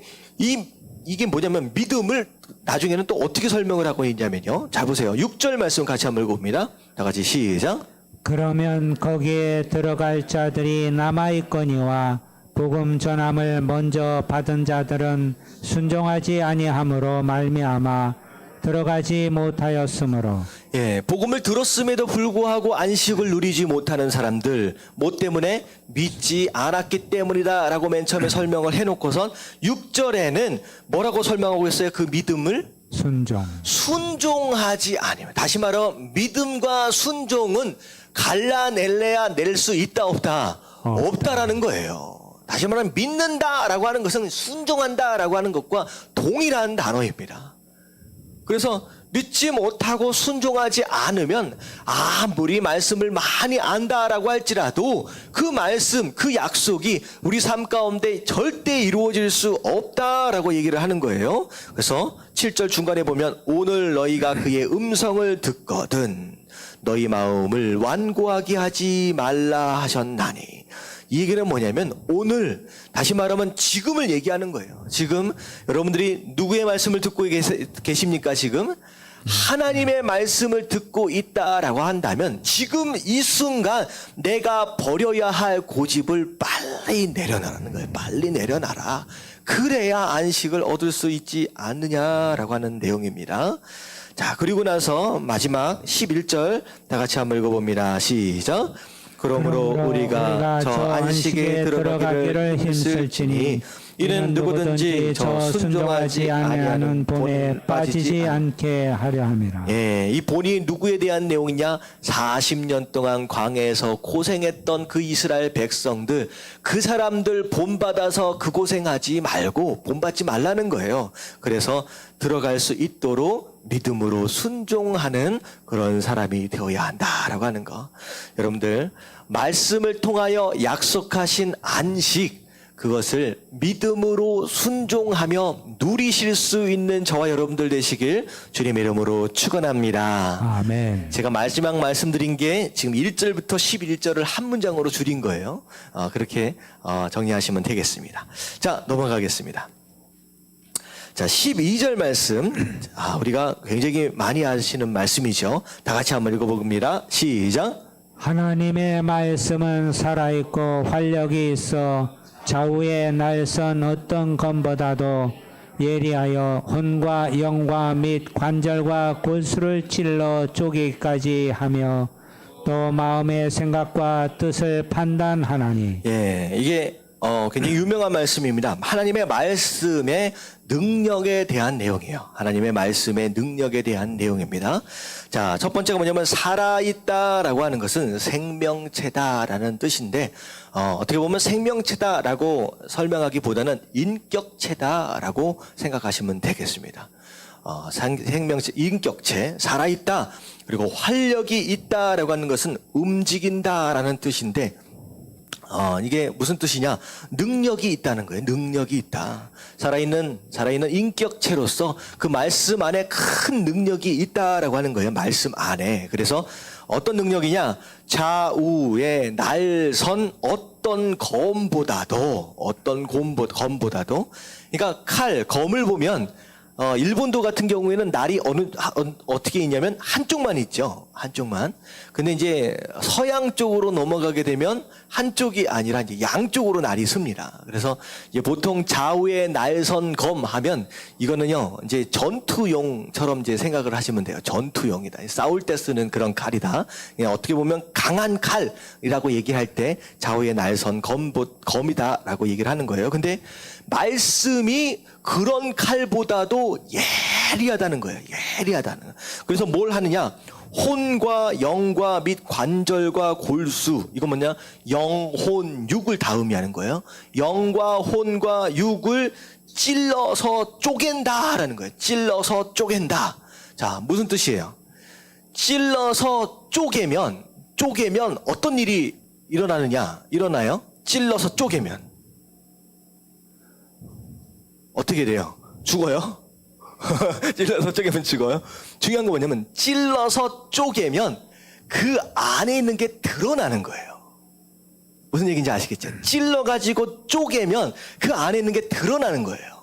이게 뭐냐면 믿음을 나중에는 또 어떻게 설명을 하고 있냐면요. 자, 보세요. 6절 말씀 같이 한번 읽어봅니다. 다 같이 시작. 그러면 거기에 들어갈 자들이 남아있거니와 복음 전함을 먼저 받은 자들은 순종하지 아니함으로 말미암아 들어가지 못하였으므로. 예, 복음을 들었음에도 불구하고 안식을 누리지 못하는 사람들, 뭐 때문에? 믿지 않았기 때문이다라고 맨 처음에 설명을 해놓고선 6절에는 뭐라고 설명하고 있어요? 그 믿음을 순종하지 아니면. 다시 말하면 믿음과 순종은 갈라낼래야 낼 수 있다 없다? 없다라는 거예요. 다시 말하면 믿는다라고 하는 것은 순종한다라고 하는 것과 동일한 단어입니다. 그래서 믿지 못하고 순종하지 않으면 아무리 말씀을 많이 안다라고 할지라도 그 말씀, 그 약속이 우리 삶 가운데 절대 이루어질 수 없다라고 얘기를 하는 거예요. 그래서 7절 중간에 보면 오늘 너희가 그의 음성을 듣거든 너희 마음을 완고하게 하지 말라 하셨나니. 이 얘기는 뭐냐면 오늘, 다시 말하면 지금을 얘기하는 거예요. 지금 여러분들이 누구의 말씀을 듣고 계십니까? 지금 하나님의 말씀을 듣고 있다라고 한다면 지금 이 순간 내가 버려야 할 고집을 빨리 내려놔라는 거예요. 빨리 내려놔라. 그래야 안식을 얻을 수 있지 않느냐라고 하는 내용입니다. 자, 그리고 나서 마지막 11절 다 같이 한번 읽어봅니다. 시작. 그러므로 우리가 저 안식에 들어가기를 힘쓸지니 이는 누구든지 저 순종하지 아니하는 본에 빠지지 않게 하려 함이라. 예, 이 본이 누구에 대한 내용이냐? 40년 동안 광야에서 고생했던 그 이스라엘 백성들, 그 사람들 본받아서 그 고생하지 말고 본받지 말라는 거예요. 그래서 들어갈 수 있도록 믿음으로 순종하는 그런 사람이 되어야 한다라고 하는 거. 여러분들 말씀을 통하여 약속하신 안식, 그것을 믿음으로 순종하며 누리실 수 있는 저와 여러분들 되시길 주님의 이름으로 축원합니다. 아멘. 제가 마지막 말씀드린 게 지금 1절부터 11절을 한 문장으로 줄인 거예요. 그렇게 정리하시면 되겠습니다. 자, 넘어가겠습니다. 자, 12절 말씀. 우리가 굉장히 많이 아시는 말씀이죠. 다 같이 한번 읽어봅니다. 시작. 하나님의 말씀은 살아있고 활력이 있어 좌우의 날선 어떤 검보다도 예리하여 혼과 영과 및 관절과 골수를 찔러 쪼개기까지 하며 또 마음의 생각과 뜻을 판단하나니. 예, 이게 굉장히 유명한 말씀입니다. 하나님의 말씀의 능력에 대한 내용이에요. 하나님의 말씀의 능력에 대한 내용입니다. 자, 첫 번째가 뭐냐면 살아있다라고 하는 것은 생명체다라는 뜻인데 어떻게 보면 생명체다라고 설명하기보다는 인격체다라고 생각하시면 되겠습니다. 생명체, 인격체, 살아있다. 그리고 활력이 있다라고 하는 것은 움직인다라는 뜻인데 이게 무슨 뜻이냐? 능력이 있다는 거예요. 능력이 있다. 살아있는 인격체로서 그 말씀 안에 큰 능력이 있다라고 하는 거예요. 말씀 안에. 그래서 어떤 능력이냐? 좌우의 날선 어떤 검보다도, 그러니까 검을 보면 일본도 같은 경우에는 날이 어떻게 있냐면 한쪽만 있죠. 한쪽만. 근데 이제 서양 쪽으로 넘어가게 되면 한쪽이 아니라 이제 양쪽으로 날이 씁니다. 그래서 이제 보통 좌우에 날선 검 하면 이거는요, 이제 전투용처럼 이제 생각을 하시면 돼요. 전투용이다. 싸울 때 쓰는 그런 칼이다. 그냥 어떻게 보면 강한 칼이라고 얘기할 때 좌우에 날선 검이다라고 얘기를 하는 거예요. 근데 말씀이 그런 칼보다도 예리하다는 거예요. 예리하다는 거예요. 그래서 뭘 하느냐? 혼과 영과 및 관절과 골수, 이거 뭐냐? 영혼 육을 다 의미하는 거예요. 영과 혼과 육을 찔러서 쪼갠다라는 거예요. 찔러서 쪼갠다. 자, 무슨 뜻이에요? 찔러서 쪼개면 어떤 일이 일어나요? 찔러서 쪼개면 어떻게 돼요? 죽어요? 찔러서 쪼개면 죽어요? 중요한 건 뭐냐면 찔러서 쪼개면 그 안에 있는 게 드러나는 거예요. 무슨 얘기인지 아시겠죠? 찔러가지고 쪼개면 그 안에 있는 게 드러나는 거예요.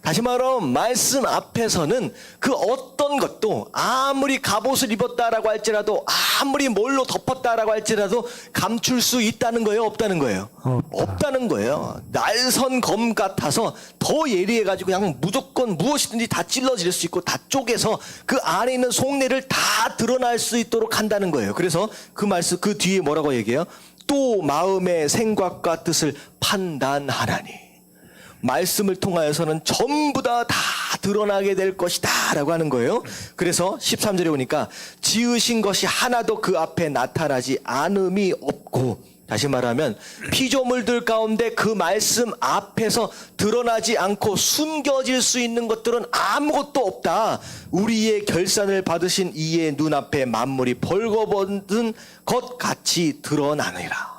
다시 말하면 말씀 앞에서는 그 어떤 것도 아무리 갑옷을 입었다라고 할지라도 아무리 뭘로 덮었다라고 할지라도 감출 수 있다는 거예요? 없다는 거예요? 없다는 거예요. 날선 검 같아서 더 예리해가지고 그냥 무조건 무엇이든지 다 찔러질 수 있고 다 쪼개서 그 안에 있는 속내를 다 드러날 수 있도록 한다는 거예요. 그래서 그 말씀 그 뒤에 뭐라고 얘기해요? 또 마음의 생각과 뜻을 판단하나니. 말씀을 통하여서는 전부 다 드러나게 될 것이다 라고 하는 거예요. 그래서 13절에 보니까 지으신 것이 하나도 그 앞에 나타나지 않음이 없고, 다시 말하면 피조물들 가운데 그 말씀 앞에서 드러나지 않고 숨겨질 수 있는 것들은 아무것도 없다. 우리의 결산을 받으신 이의 눈앞에 만물이 벌거벗은 것 같이 드러나느니라.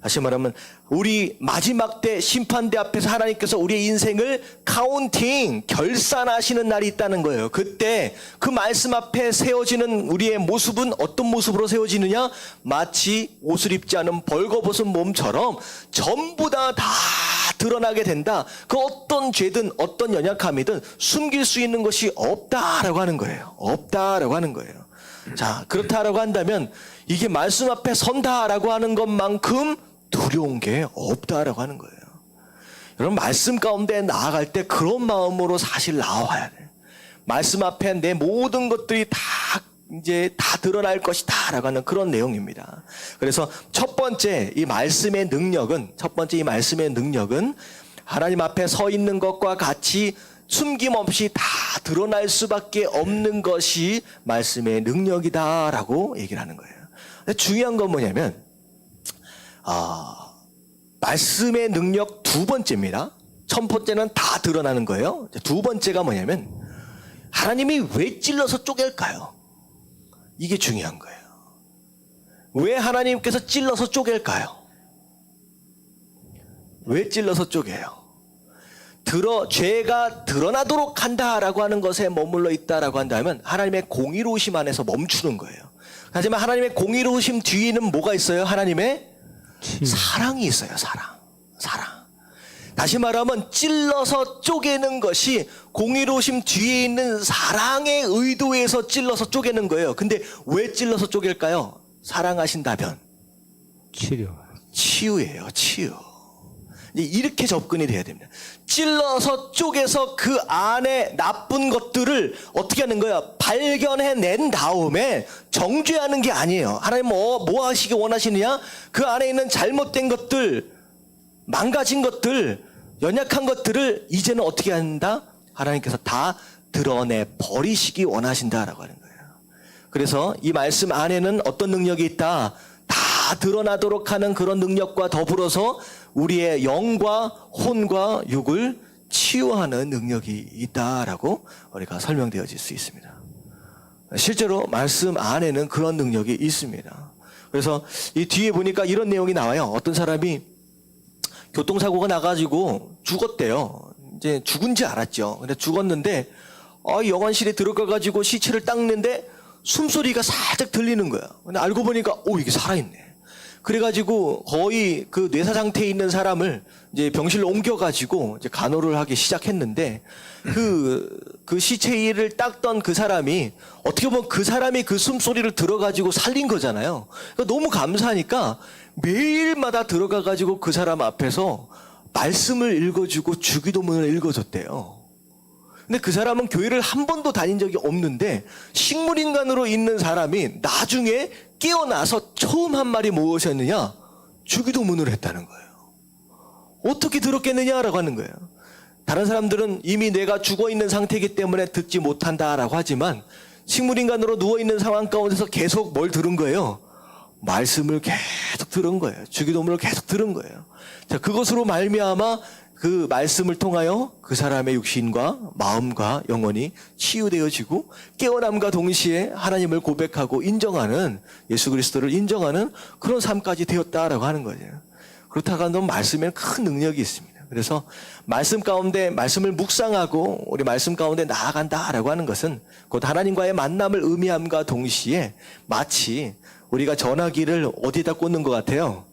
다시 말하면 우리 마지막 때 심판대 앞에서 하나님께서 우리의 인생을 카운팅, 결산하시는 날이 있다는 거예요. 그때 그 말씀 앞에 세워지는 우리의 모습은 어떤 모습으로 세워지느냐? 마치 옷을 입지 않은 벌거벗은 몸처럼 전부 다 드러나게 된다. 그 어떤 죄든 어떤 연약함이든 숨길 수 있는 것이 없다라고 하는 거예요. 없다라고 하는 거예요. 자, 그렇다라고 한다면 이게 말씀 앞에 선다라고 하는 것만큼 두려운 게 없다라고 하는 거예요. 여러분, 말씀 가운데 나아갈 때 그런 마음으로 사실 나와야 돼요. 말씀 앞에 내 모든 것들이 다 드러날 것이다 라고 하는 그런 내용입니다. 그래서 첫 번째 이 말씀의 능력은 하나님 앞에 서 있는 것과 같이 숨김없이 다 드러날 수밖에 없는 것이 말씀의 능력이다라고 얘기를 하는 거예요. 근데 중요한 건 뭐냐면 말씀의 능력 두 번째입니다. 첫 번째는 다 드러나는 거예요. 두 번째가 뭐냐면 하나님이 왜 찔러서 쪼갤까요? 이게 중요한 거예요. 왜 하나님께서 찔러서 쪼갤까요? 왜 찔러서 쪼개요? 죄가 드러나도록 한다라고 하는 것에 머물러 있다라고 한다면 하나님의 공의로우심 안에서 멈추는 거예요. 하지만 하나님의 공의로우심 뒤에는 뭐가 있어요? 하나님의 사랑이 있어요. 사랑. 다시 말하면 찔러서 쪼개는 것이 공의로우심 뒤에 있는 사랑의 의도에서 찔러서 쪼개는 거예요. 근데 왜 찔러서 쪼갤까요? 사랑하신다면 치유예요. 치유. 이렇게 접근이 돼야 됩니다. 찔러서 쪼개서 그 안에 나쁜 것들을 어떻게 하는 거야? 발견해낸 다음에 정죄하는 게 아니에요. 하나님 뭐 하시기 원하시느냐? 그 안에 있는 잘못된 것들, 망가진 것들, 연약한 것들을 이제는 어떻게 한다? 하나님께서 다 드러내 버리시기 원하신다라고 하는 거예요. 그래서 이 말씀 안에는 어떤 능력이 있다? 다 드러나도록 하는 그런 능력과 더불어서 우리의 영과 혼과 육을 치유하는 능력이 있다라고 우리가 설명되어질 수 있습니다. 실제로 말씀 안에는 그런 능력이 있습니다. 그래서 이 뒤에 보니까 이런 내용이 나와요. 어떤 사람이 교통사고가 나가지고 죽었대요. 이제 죽은지 알았죠. 근데 죽었는데 영안실에 들어가가지고 시체를 닦는데 숨소리가 살짝 들리는 거야. 근데 알고 보니까 이게 살아있네. 그래가지고 거의 그 뇌사 상태에 있는 사람을 이제 병실로 옮겨가지고 이제 간호를 하기 시작했는데 그 시체를 닦던 그 사람이 어떻게 보면 그 사람이 그 숨소리를 들어가지고 살린 거잖아요. 그러니까 너무 감사하니까 매일마다 들어가가지고 그 사람 앞에서 말씀을 읽어주고 주기도문을 읽어줬대요. 근데 그 사람은 교회를 한 번도 다닌 적이 없는데 식물인간으로 있는 사람이 나중에 깨어나서 처음 한 말이 무엇이었느냐? 주기도문을 했다는 거예요. 어떻게 들었겠느냐라고 하는 거예요. 다른 사람들은 이미 내가 죽어있는 상태이기 때문에 듣지 못한다라고 하지만 식물인간으로 누워있는 상황 가운데서 계속 뭘 들은 거예요? 말씀을 계속 들은 거예요. 주기도문을 계속 들은 거예요. 자, 그것으로 말미암아 그 말씀을 통하여 그 사람의 육신과 마음과 영혼이 치유되어지고 깨어남과 동시에 하나님을 고백하고 인정하는 예수 그리스도를 인정하는 그런 삶까지 되었다라고 하는 거죠. 그렇다고 한다면 말씀에는 큰 능력이 있습니다. 그래서 말씀 가운데 말씀을 묵상하고 우리 말씀 가운데 나아간다라고 하는 것은 곧 하나님과의 만남을 의미함과 동시에 마치 우리가 전화기를 어디에다 꽂는 것 같아요?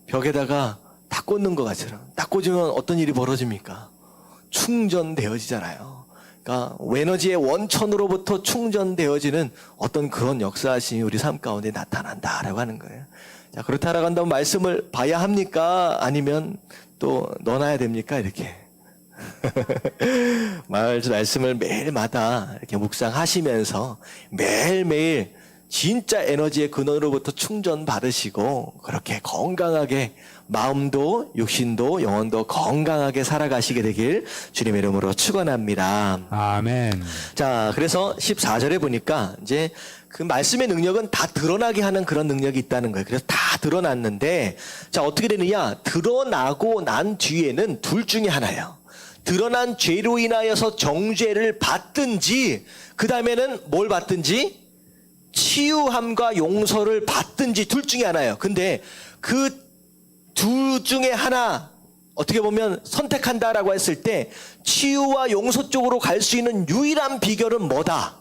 벽에다가 딱 꽂는 것 같아요. 딱 꽂으면 어떤 일이 벌어집니까? 충전되어지잖아요. 그러니까 에너지의 원천으로부터 충전되어지는 어떤 그런 역사심이 우리 삶 가운데 나타난다라고 하는 거예요. 자, 그렇다라고 한다면 말씀을 봐야 합니까? 아니면 또 넣어놔야 됩니까? 이렇게. 말씀을 매일마다 이렇게 묵상하시면서 매일매일 진짜 에너지의 근원으로부터 충전 받으시고 그렇게 건강하게 마음도 육신도 영혼도 건강하게 살아가시게 되길 주님의 이름으로 축원합니다. 아멘. 자, 그래서 14절에 보니까 이제 그 말씀의 능력은 다 드러나게 하는 그런 능력이 있다는 거예요. 그래서 다 드러났는데 자, 어떻게 되느냐? 드러나고 난 뒤에는 둘 중에 하나예요. 드러난 죄로 인하여서 정죄를 받든지 그 다음에는 뭘 받든지 치유함과 용서를 받든지 둘 중에 하나예요. 근데 그 둘 중에 하나 어떻게 보면 선택한다라고 했을 때 치유와 용서 쪽으로 갈 수 있는 유일한 비결은 뭐다?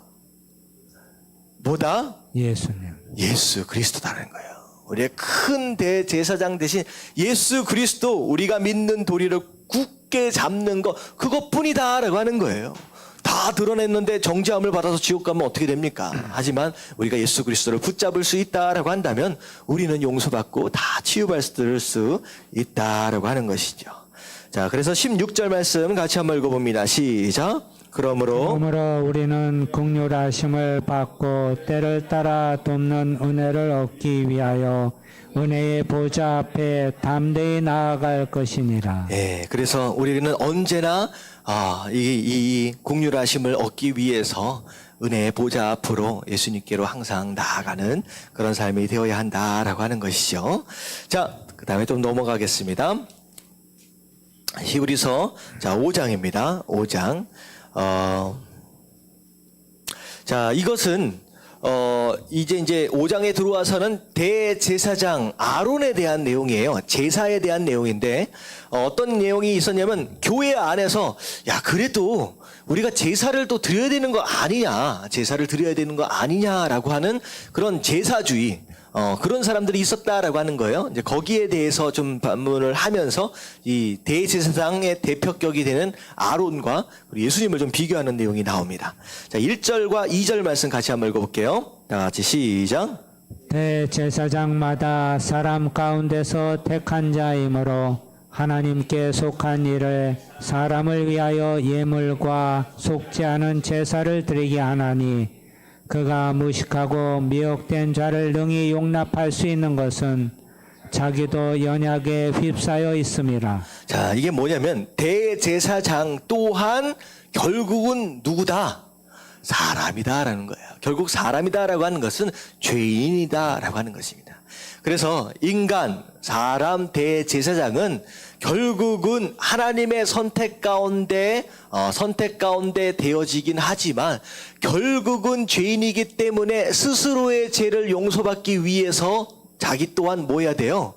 예수님. 예수 그리스도다는 거예요. 우리의 큰 대제사장 대신 예수 그리스도, 우리가 믿는 도리를 굳게 잡는 것 그것뿐이다라고 하는 거예요. 다 드러냈는데 정죄함을 받아서 지옥 가면 어떻게 됩니까? 하지만 우리가 예수 그리스도를 붙잡을 수 있다라고 한다면 우리는 용서받고 다 치유받을 수 있다라고 하는 것이죠. 자, 그래서 16절 말씀 같이 한번 읽어봅니다. 시작. 그러므로 우리는 긍휼하심을 받고 때를 따라 돕는 은혜를 얻기 위하여 은혜의 보좌 앞에 담대히 나아갈 것이니라. 예, 그래서 우리는 언제나 이 긍휼하심을 얻기 위해서 은혜의 보좌 앞으로 예수님께로 항상 나아가는 그런 삶이 되어야 한다라고 하는 것이죠. 자, 그 다음에 좀 넘어가겠습니다. 히브리서 5장입니다. 5장 자, 이것은 이제 5장에 들어와서는 대제사장 아론에 대한 내용이에요. 제사에 대한 내용인데 어떤 내용이 있었냐면 교회 안에서 야, 그래도 우리가 제사를 또 드려야 되는 거 아니냐, 제사를 드려야 되는 거 아니냐라고 하는 그런 제사주의, 그런 사람들이 있었다라고 하는 거예요. 이제 거기에 대해서 좀 반문을 하면서 이 대제사장의 대표격이 되는 아론과 예수님을 좀 비교하는 내용이 나옵니다. 자, 1절과 2절 말씀 같이 한번 읽어볼게요. 다 같이 시작. 대제사장마다 사람 가운데서 택한 자이므로 하나님께 속한 일을 사람을 위하여 예물과 속지 않은 제사를 드리게 하나니 그가 무식하고 미혹된 자를 능히 용납할 수 있는 것은 자기도 연약에 휩싸여 있음이라. 자, 이게 뭐냐면 대제사장 또한 결국은 누구다? 사람이다라는 거예요. 결국 사람이다라고 하는 것은 죄인이다라고 하는 것입니다. 그래서 인간, 사람, 대제사장은 결국은 하나님의 선택 가운데 되어지긴 하지만 결국은 죄인이기 때문에 스스로의 죄를 용서받기 위해서 자기 또한 뭐 해야 돼요?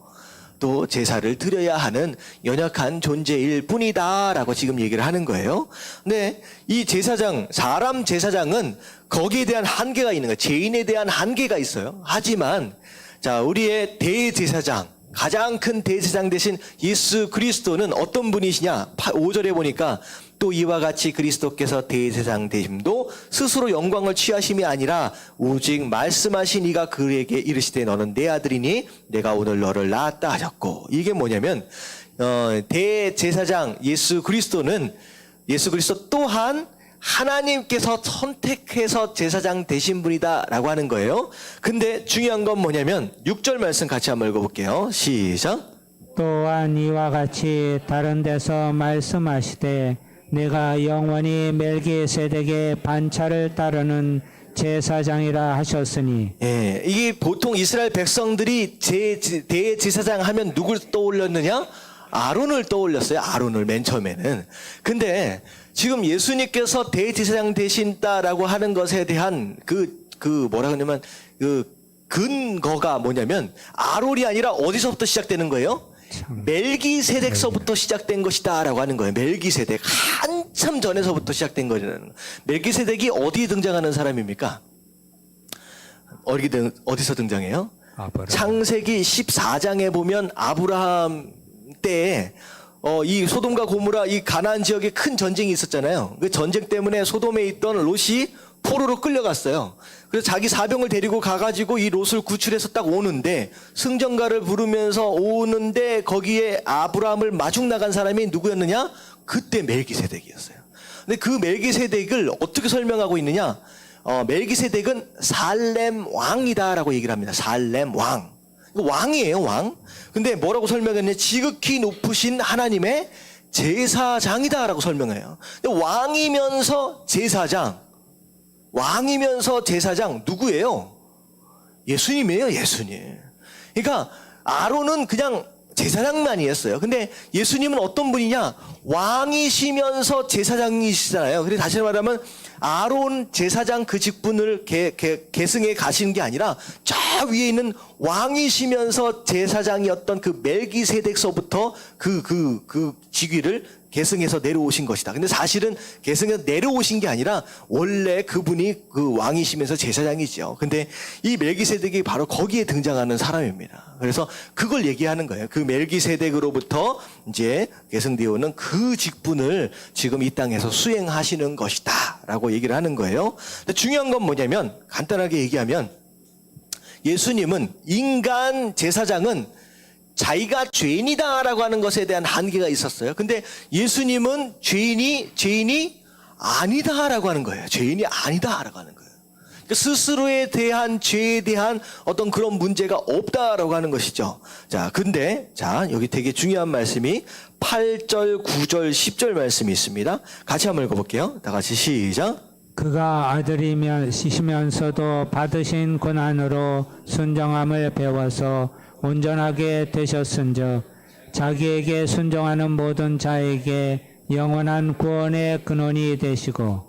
또 제사를 드려야 하는 연약한 존재일 뿐이다라고 지금 얘기를 하는 거예요. 근데 이 제사장, 사람 제사장은 거기에 대한 한계가 있는 거예요. 죄인에 대한 한계가 있어요. 하지만 자, 우리의 대제사장, 가장 큰 대제사장 되신 예수 그리스도는 어떤 분이시냐? 5절에 보니까 또 이와 같이 그리스도께서 대제사장 되심도 스스로 영광을 취하심이 아니라 오직 말씀하신 이가 그에게 이르시되 너는 내 아들이니 내가 오늘 너를 낳았다 하셨고, 이게 뭐냐면 대제사장 예수 그리스도 또한 하나님께서 선택해서 제사장 되신 분이다라고 하는 거예요. 근데 중요한 건 뭐냐면 6절 말씀 같이 한번 읽어볼게요. 시작. 또한 이와 같이 다른 데서 말씀하시되 내가 영원히 멜기세덱의 반차를 따르는 제사장이라 하셨으니. 예, 이게 보통 이스라엘 백성들이 대제사장 하면 누굴 떠올렸느냐? 아론을 떠올렸어요. 아론을 맨 처음에는. 근데 지금 예수님께서 대제사장 되신다라고 하는 것에 대한 뭐라 그러냐면 근거가 뭐냐면 아론이 아니라 어디서부터 시작되는 거예요? 멜기세덱서부터 시작된 것이다라고 하는 거예요. 멜기세덱 한참 전에서부터 시작된 거라는. 멜기세덱이 어디에 등장하는 사람입니까? 어디서 등장해요? 창세기 14장에 보면 아브라함 때에 이 소돔과 고모라 이 가나안 지역에 큰 전쟁이 있었잖아요. 그 전쟁 때문에 소돔에 있던 롯이 포로로 끌려갔어요. 그래서 자기 사병을 데리고 가가지고 이 롯을 구출해서 딱 오는데, 승전가를 부르면서 오는데 거기에 아브라함을 마중 나간 사람이 누구였느냐? 그때 멜기세덱이었어요. 근데 그 멜기세덱을 어떻게 설명하고 있느냐? 멜기세덱은 살렘 왕이다라고 얘기를 합니다. 살렘 왕. 왕이에요, 왕. 근데 뭐라고 설명했냐? 지극히 높으신 하나님의 제사장이다라고 설명해요. 근데 왕이면서 제사장 누구예요? 예수님이에요, 예수님. 그러니까 아론은 그냥 제사장만이었어요. 근데 예수님은 어떤 분이냐? 왕이시면서 제사장이시잖아요. 그래서 다시 말하면 아론 제사장 그 직분을 계승해 가시는 게 아니라 저 위에 있는 왕이시면서 제사장이었던 그 멜기세덱서부터 그 직위를 계승해서 내려오신 것이다. 근데 사실은 계승해서 내려오신 게 아니라 원래 그분이 그 왕이시면서 제사장이죠. 근데 이 멜기세덱이 바로 거기에 등장하는 사람입니다. 그래서 그걸 얘기하는 거예요. 그 멜기세덱으로부터 이제 계승되어 오는 그 직분을 지금 이 땅에서 수행하시는 것이다 라고 얘기를 하는 거예요. 근데 중요한 건 뭐냐면, 간단하게 얘기하면 예수님은, 인간 제사장은 자기가 죄인이다라고 하는 것에 대한 한계가 있었어요. 근데 예수님은 죄인이 아니다라고 하는 거예요. 죄인이 아니다라고 하는 거예요. 그러니까 스스로에 대한 죄에 대한 어떤 그런 문제가 없다라고 하는 것이죠. 자, 근데 여기 되게 중요한 말씀이 8절, 9절, 10절 말씀이 있습니다. 같이 한번 읽어볼게요. 다 같이 시작. 그가 아들이시면서도 받으신 고난으로 순정함을 배워서 온전하게 되셨은즉 자기에게 순종하는 모든 자에게 영원한 구원의 근원이 되시고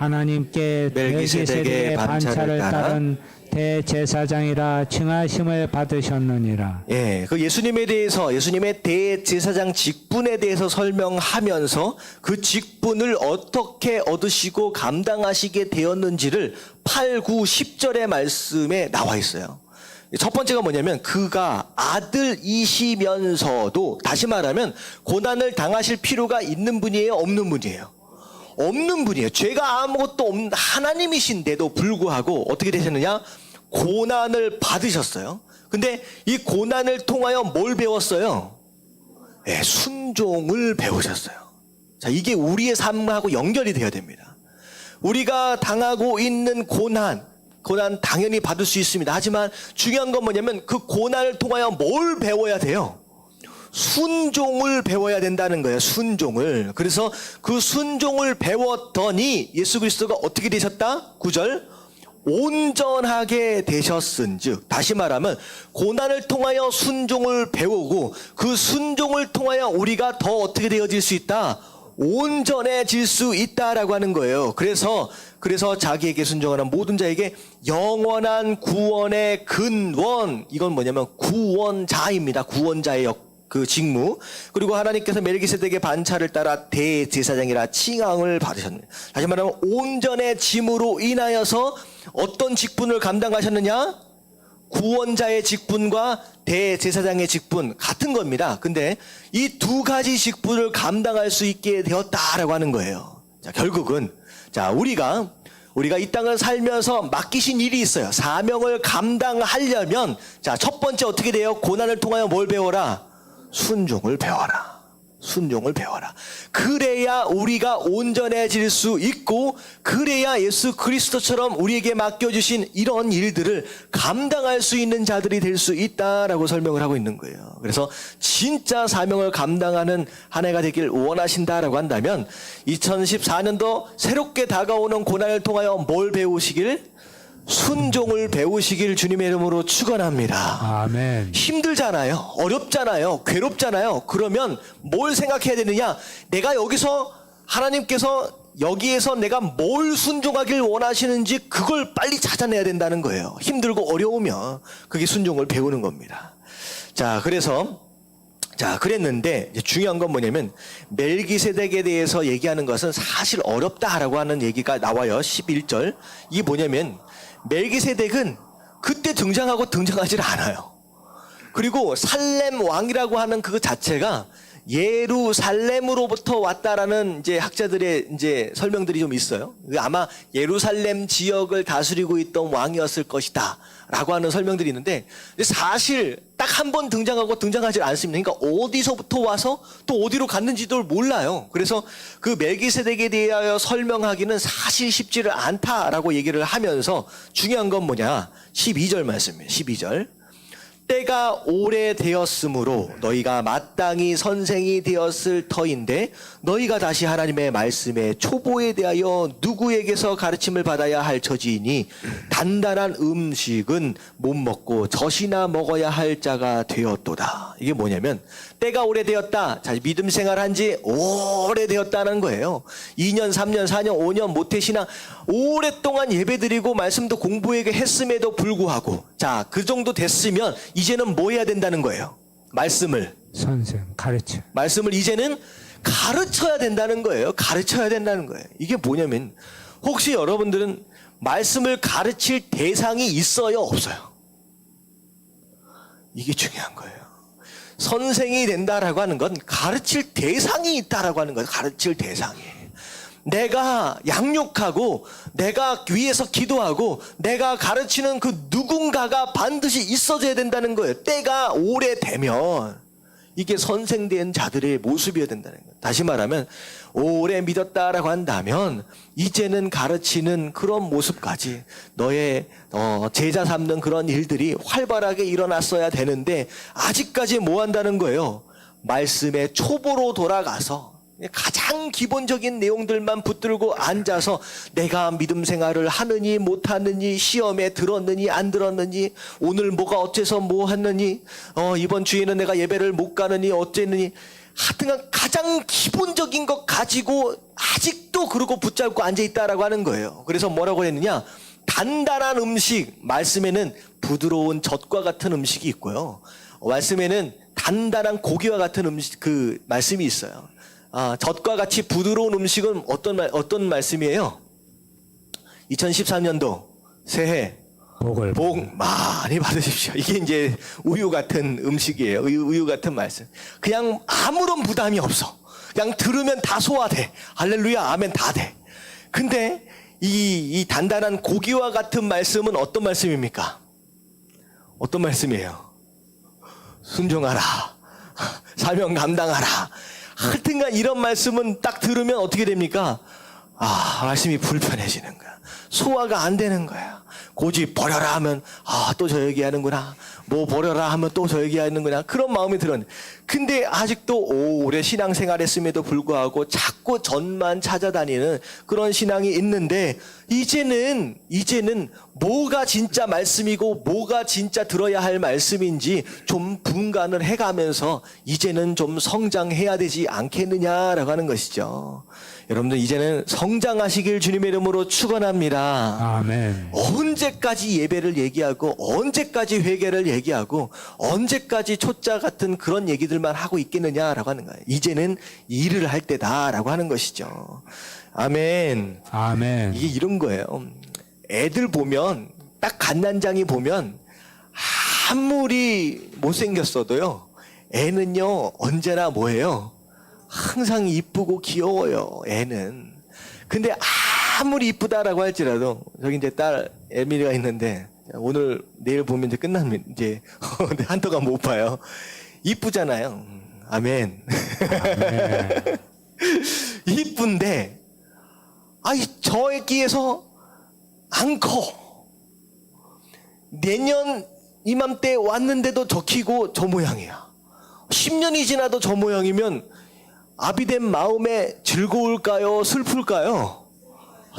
하나님께 멜기세덱의 반차를 따른 대제사장이라 칭하심을 받으셨느니라. 예, 그 예수님에 대해서 예수님의 대제사장 직분에 대해서 설명하면서 그 직분을 어떻게 얻으시고 감당하시게 되었는지를 8, 9, 10절의 말씀에 나와 있어요. 첫 번째가 뭐냐면 그가 아들이시면서도 다시 말하면 고난을 당하실 필요가 있는 분이에요, 없는 분이에요? 없는 분이에요. 죄가 아무것도 없는 하나님이신데도 불구하고 어떻게 되셨느냐? 고난을 받으셨어요. 근데 이 고난을 통하여 뭘 배웠어요? 네, 순종을 배우셨어요. 자, 이게 우리의 삶하고 연결이 되어야 됩니다. 우리가 당하고 있는 고난 당연히 받을 수 있습니다. 하지만 중요한 건 뭐냐면 그 고난을 통하여 뭘 배워야 돼요? 순종을 배워야 된다는 거예요. 순종을. 그래서 그 순종을 배웠더니 예수 그리스도가 어떻게 되셨다? 9절. 온전하게 되셨은즉, 다시 말하면 고난을 통하여 순종을 배우고 그 순종을 통하여 우리가 더 어떻게 되어질 수 있다? 온전해질 수 있다라고 하는 거예요. 그래서 자기에게 순종하는 모든 자에게 영원한 구원의 근원, 이건 뭐냐면 구원자입니다. 구원자의 그 직무. 그리고 하나님께서 멜기세덱의 반차를 따라 대제사장이라 칭함을 받으셨느냐. 다시 말하면 온전해짐으로 인하여서 어떤 직분을 감당하셨느냐? 구원자의 직분과 대제사장의 직분 같은 겁니다. 근데 이 두 가지 직분을 감당할 수 있게 되었다라고 하는 거예요. 자, 결국은 우리가 이 땅을 살면서 맡기신 일이 있어요. 사명을 감당하려면 첫 번째 어떻게 돼요? 고난을 통하여 뭘 배워라? 순종을 배워라. 순종을 배워라. 그래야 우리가 온전해질 수 있고, 그래야 예수 그리스도처럼 우리에게 맡겨주신 이런 일들을 감당할 수 있는 자들이 될 수 있다라고 설명을 하고 있는 거예요. 그래서 진짜 사명을 감당하는 한 해가 되길 원하신다라고 한다면 2014년도 새롭게 다가오는 고난을 통하여 뭘 배우시길? 순종을 배우시길 주님의 이름으로 축원합니다. 아멘. 힘들잖아요. 어렵잖아요. 괴롭잖아요. 그러면 뭘 생각해야 되느냐? 내가 하나님께서 여기에서 내가 뭘 순종하길 원하시는지 그걸 빨리 찾아내야 된다는 거예요. 힘들고 어려우면 그게 순종을 배우는 겁니다. 그랬는데 이제 중요한 건 뭐냐면 멜기세덱에 대해서 얘기하는 것은 사실 어렵다라고 하는 얘기가 나와요. 11절. 이게 뭐냐면 멜기세덱은 그때 등장하고 등장하지 않아요. 그리고 살렘 왕이라고 하는 그 자체가 예루살렘으로부터 왔다라는 이제 학자들의 이제 설명들이 좀 있어요. 아마 예루살렘 지역을 다스리고 있던 왕이었을 것이다 라고 하는 설명들이 있는데, 사실 딱 한 번 등장하고 등장하지 않습니다. 그러니까 어디서부터 와서 또 어디로 갔는지도 몰라요. 그래서 그 멜기세덱에 대하여 설명하기는 사실 쉽지를 않다라고 얘기를 하면서 중요한 건 뭐냐? 12절 말씀이에요. 12절. 때가 오래되었으므로 너희가 마땅히 선생이 되었을 터인데 너희가 다시 하나님의 말씀의 초보에 대하여 누구에게서 가르침을 받아야 할 처지이니 단단한 음식은 못 먹고 젖이나 먹어야 할 자가 되었도다. 이게 뭐냐면 때가 오래되었다. 자, 믿음 생활한 지 오래되었다는 거예요. 2년, 3년, 4년, 5년 모태신앙 오랫동안 예배드리고 말씀도 공부하게 했음에도 불구하고 그 정도 됐으면 이제는 뭐 해야 된다는 거예요? 말씀을 가르쳐. 말씀을 이제는 가르쳐야 된다는 거예요. 가르쳐야 된다는 거예요. 이게 뭐냐면 혹시 여러분들은 말씀을 가르칠 대상이 있어요? 없어요? 이게 중요한 거예요. 선생이 된다라고 하는 건 가르칠 대상이 있다라고 하는 거예요. 가르칠 대상이. 내가 양육하고 내가 위에서 기도하고 내가 가르치는 그 누군가가 반드시 있어줘야 된다는 거예요. 때가 오래되면 이게 선생된 자들의 모습이어야 된다는 거예요. 다시 말하면 오래 믿었다라고 한다면 이제는 가르치는 그런 모습까지 너의 제자 삼는 그런 일들이 활발하게 일어났어야 되는데 아직까지 뭐 한다는 거예요? 말씀의 초보로 돌아가서 가장 기본적인 내용들만 붙들고 앉아서 내가 믿음 생활을 하느니 못하느니, 시험에 들었느니 안 들었느니, 오늘 뭐가 어째서 뭐 했느니, 이번 주에는 내가 예배를 못 가느니 어쨌느니, 하여튼 가장 기본적인 것 가지고 아직도 그러고 붙잡고 앉아있다라고 하는 거예요. 그래서 뭐라고 했느냐? 단단한 음식, 말씀에는 부드러운 젖과 같은 음식이 있고요. 말씀에는 단단한 고기와 같은 음식, 그 말씀이 있어요. 젖과 같이 부드러운 음식은 어떤 말씀이에요? 2013년도 새해 복 많이 받으십시오. 이게 이제 우유 같은 음식이에요. 우유 같은 말씀. 그냥 아무런 부담이 없어. 그냥 들으면 다 소화돼. 할렐루야, 아멘 다 돼. 근데 이 단단한 고기와 같은 말씀은 어떤 말씀입니까? 어떤 말씀이에요? 순종하라. 사명 감당하라. 하여튼간 이런 말씀은 딱 들으면 어떻게 됩니까? 말씀이 불편해지는 거야. 소화가 안 되는 거야. 고집 버려라 하면 또 저 얘기하는구나. 뭐 버려라 하면 또 저 얘기하는구나. 그런 마음이 들었는데, 근데 아직도 오래 신앙생활했음에도 불구하고 자꾸 전만 찾아다니는 그런 신앙이 있는데, 이제는 뭐가 진짜 말씀이고 뭐가 진짜 들어야 할 말씀인지 좀 분간을 해가면서 이제는 좀 성장해야 되지 않겠느냐라고 하는 것이죠. 여러분들 이제는 성장하시길 주님의 이름으로 축원합니다. 아멘. 언제까지 예배를 얘기하고 언제까지 회개를 얘기하고 언제까지 초짜 같은 그런 얘기들만 하고 있겠느냐라고 하는 거예요. 이제는 일을 할 때다라고 하는 것이죠. 아멘. 아멘. 이게 이런 거예요. 애들 보면 딱 갓난장이 보면 아무리 못생겼어도요, 애는요 언제나 뭐예요? 항상 이쁘고 귀여워요, 애는. 근데 아무리 이쁘다라고 할지라도, 저기 이제 딸 에밀리가 있는데, 오늘, 내일 보면 이제 끝나면 이제, 한동안 못 봐요. 이쁘잖아요. 아멘. 아멘. 이쁜데, 저 애기에서 안 커. 내년 이맘때 왔는데도 저 키고 저 모양이야. 10년이 지나도 저 모양이면, 아비된 마음에 즐거울까요? 슬플까요?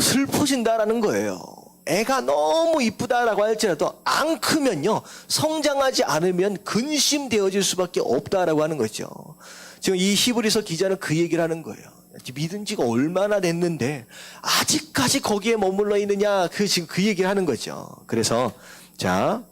슬퍼진다라는 거예요. 애가 너무 이쁘다라고 할지라도 안 크면요, 성장하지 않으면 근심되어질 수밖에 없다라고 하는 거죠. 지금 이 히브리서 기자는 그 얘기를 하는 거예요. 믿은 지가 얼마나 됐는데 아직까지 거기에 머물러 있느냐, 지금 그 얘기를 하는 거죠. 그래서 자,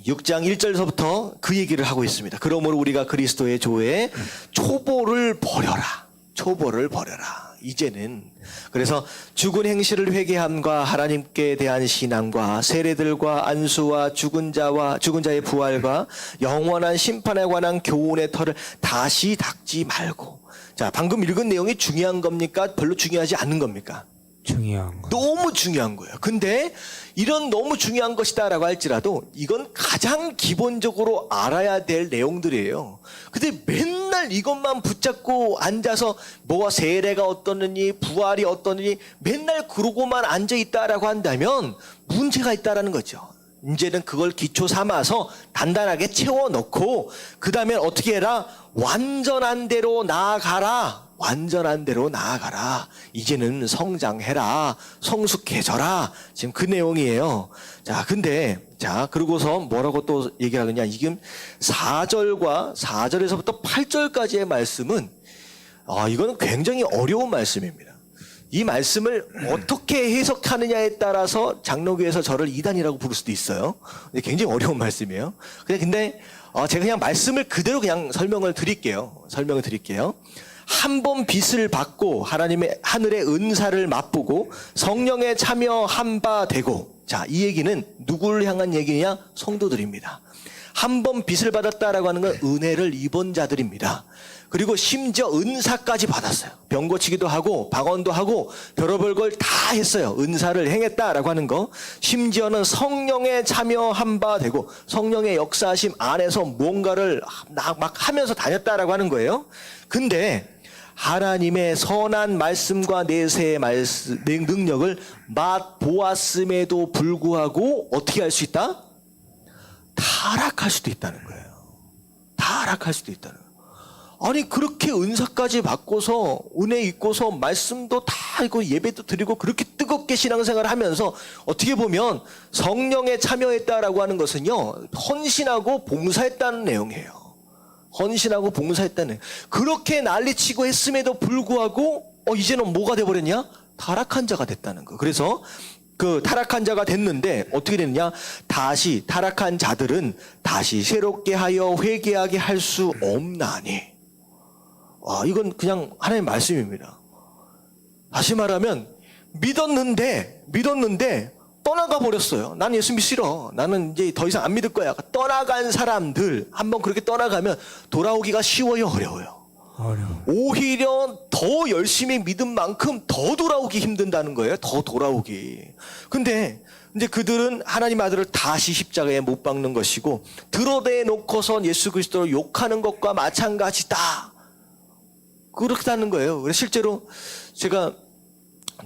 6장 1절서부터 그 얘기를 하고 있습니다. 그러므로 우리가 그리스도의 조에 초보를 버려라. 초보를 버려라. 이제는. 그래서 죽은 행실을 회개함과 하나님께 대한 신앙과 세례들과 안수와 죽은 자의 부활과 영원한 심판에 관한 교훈의 털을 다시 닦지 말고. 자, 방금 읽은 내용이 중요한 겁니까? 별로 중요하지 않은 겁니까? 중요한 거. 너무 중요한 거예요. 근데 이런 너무 중요한 것이다라고 할지라도 이건 가장 기본적으로 알아야 될 내용들이에요. 근데 맨날 이것만 붙잡고 앉아서 뭐가 세례가 어떠느니 부활이 어떠느니 맨날 그러고만 앉아있다라고 한다면 문제가 있다라는 거죠. 이제는 그걸 기초 삼아서 단단하게 채워놓고 그 다음에 어떻게 해라? 완전한 대로 나아가라. 완전한 대로 나아가라. 이제는 성장해라. 성숙해져라. 지금 그 내용이에요. 자, 근데 그러고서 뭐라고 또 얘기하느냐? 지금 4절에서부터 8절까지의 말씀은 이거는 굉장히 어려운 말씀입니다. 이 말씀을 어떻게 해석하느냐에 따라서 장로교에서 저를 이단이라고 부를 수도 있어요. 근데 굉장히 어려운 말씀이에요. 근데 제가 그냥 말씀을 그대로 그냥 설명을 드릴게요. 한 번 빚을 받고 하나님의 하늘의 은사를 맛보고 성령에 참여한 바 되고, 자, 이 얘기는 누구를 향한 얘기냐? 성도들입니다. 한 번 빚을 받았다라고 하는 건 은혜를 입은 자들입니다. 그리고 심지어 은사까지 받았어요. 병 고치기도 하고 방언도 하고 별의별 걸 다 했어요. 은사를 행했다라고 하는 거. 심지어는 성령에 참여한 바 되고 성령의 역사하심 안에서 뭔가를 막 하면서 다녔다라고 하는 거예요. 근데 하나님의 선한 말씀과 내세의 능력을 맛보았음에도 불구하고 어떻게 할 수 있다? 타락할 수도 있다는 거예요. 타락할 수도 있다는 거예요. 아니, 그렇게 은사까지 받고서 은혜 있고서 말씀도 다 있고 예배도 드리고 그렇게 뜨겁게 신앙생활을 하면서 어떻게 보면 성령에 참여했다라고 하는 것은요, 헌신하고 봉사했다는 내용이에요. 헌신하고 봉사했다는. 그렇게 난리치고 했음에도 불구하고 이제는 뭐가 돼버렸냐? 타락한 자가 됐다는 거. 그래서 그 타락한 자가 됐는데 어떻게 됐냐? 다시 타락한 자들은 다시 새롭게 하여 회개하게 할 수 없나니. 와, 이건 그냥 하나님의 말씀입니다. 다시 말하면 믿었는데 떠나가 버렸어요. 난 예수 믿기 싫어. 나는 이제 더 이상 안 믿을 거야. 떠나간 사람들 한번 그렇게 떠나가면 돌아오기가 쉬워요, 어려워요? 어려워. 오히려 더 열심히 믿은 만큼 더 돌아오기 힘든다는 거예요. 더 돌아오기. 근데 이제 그들은 하나님 아들을 다시 십자가에 못 박는 것이고 드러내 놓고선 예수 그리스도를 욕하는 것과 마찬가지다. 그렇다는 거예요. 그래서 실제로 제가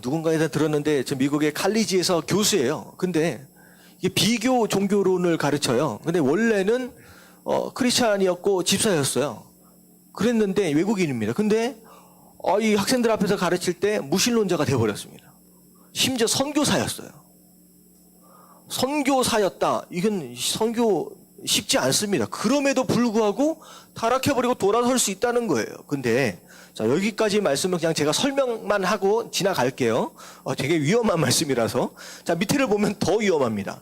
누군가에서 들었는데 저 미국의 칼리지에서 교수예요. 근데 이게 비교 종교론을 가르쳐요. 근데 원래는 크리스찬이었고 집사였어요. 그랬는데 외국인입니다. 근데 이 학생들 앞에서 가르칠 때 무신론자가 되어버렸습니다. 심지어 선교사였어요. 선교사였다. 이건 선교 쉽지 않습니다. 그럼에도 불구하고 타락해버리고 돌아설 수 있다는 거예요. 근데 자, 여기까지 말씀은 그냥 제가 설명만 하고 지나갈게요. 되게 위험한 말씀이라서. 자, 밑에를 보면 더 위험합니다.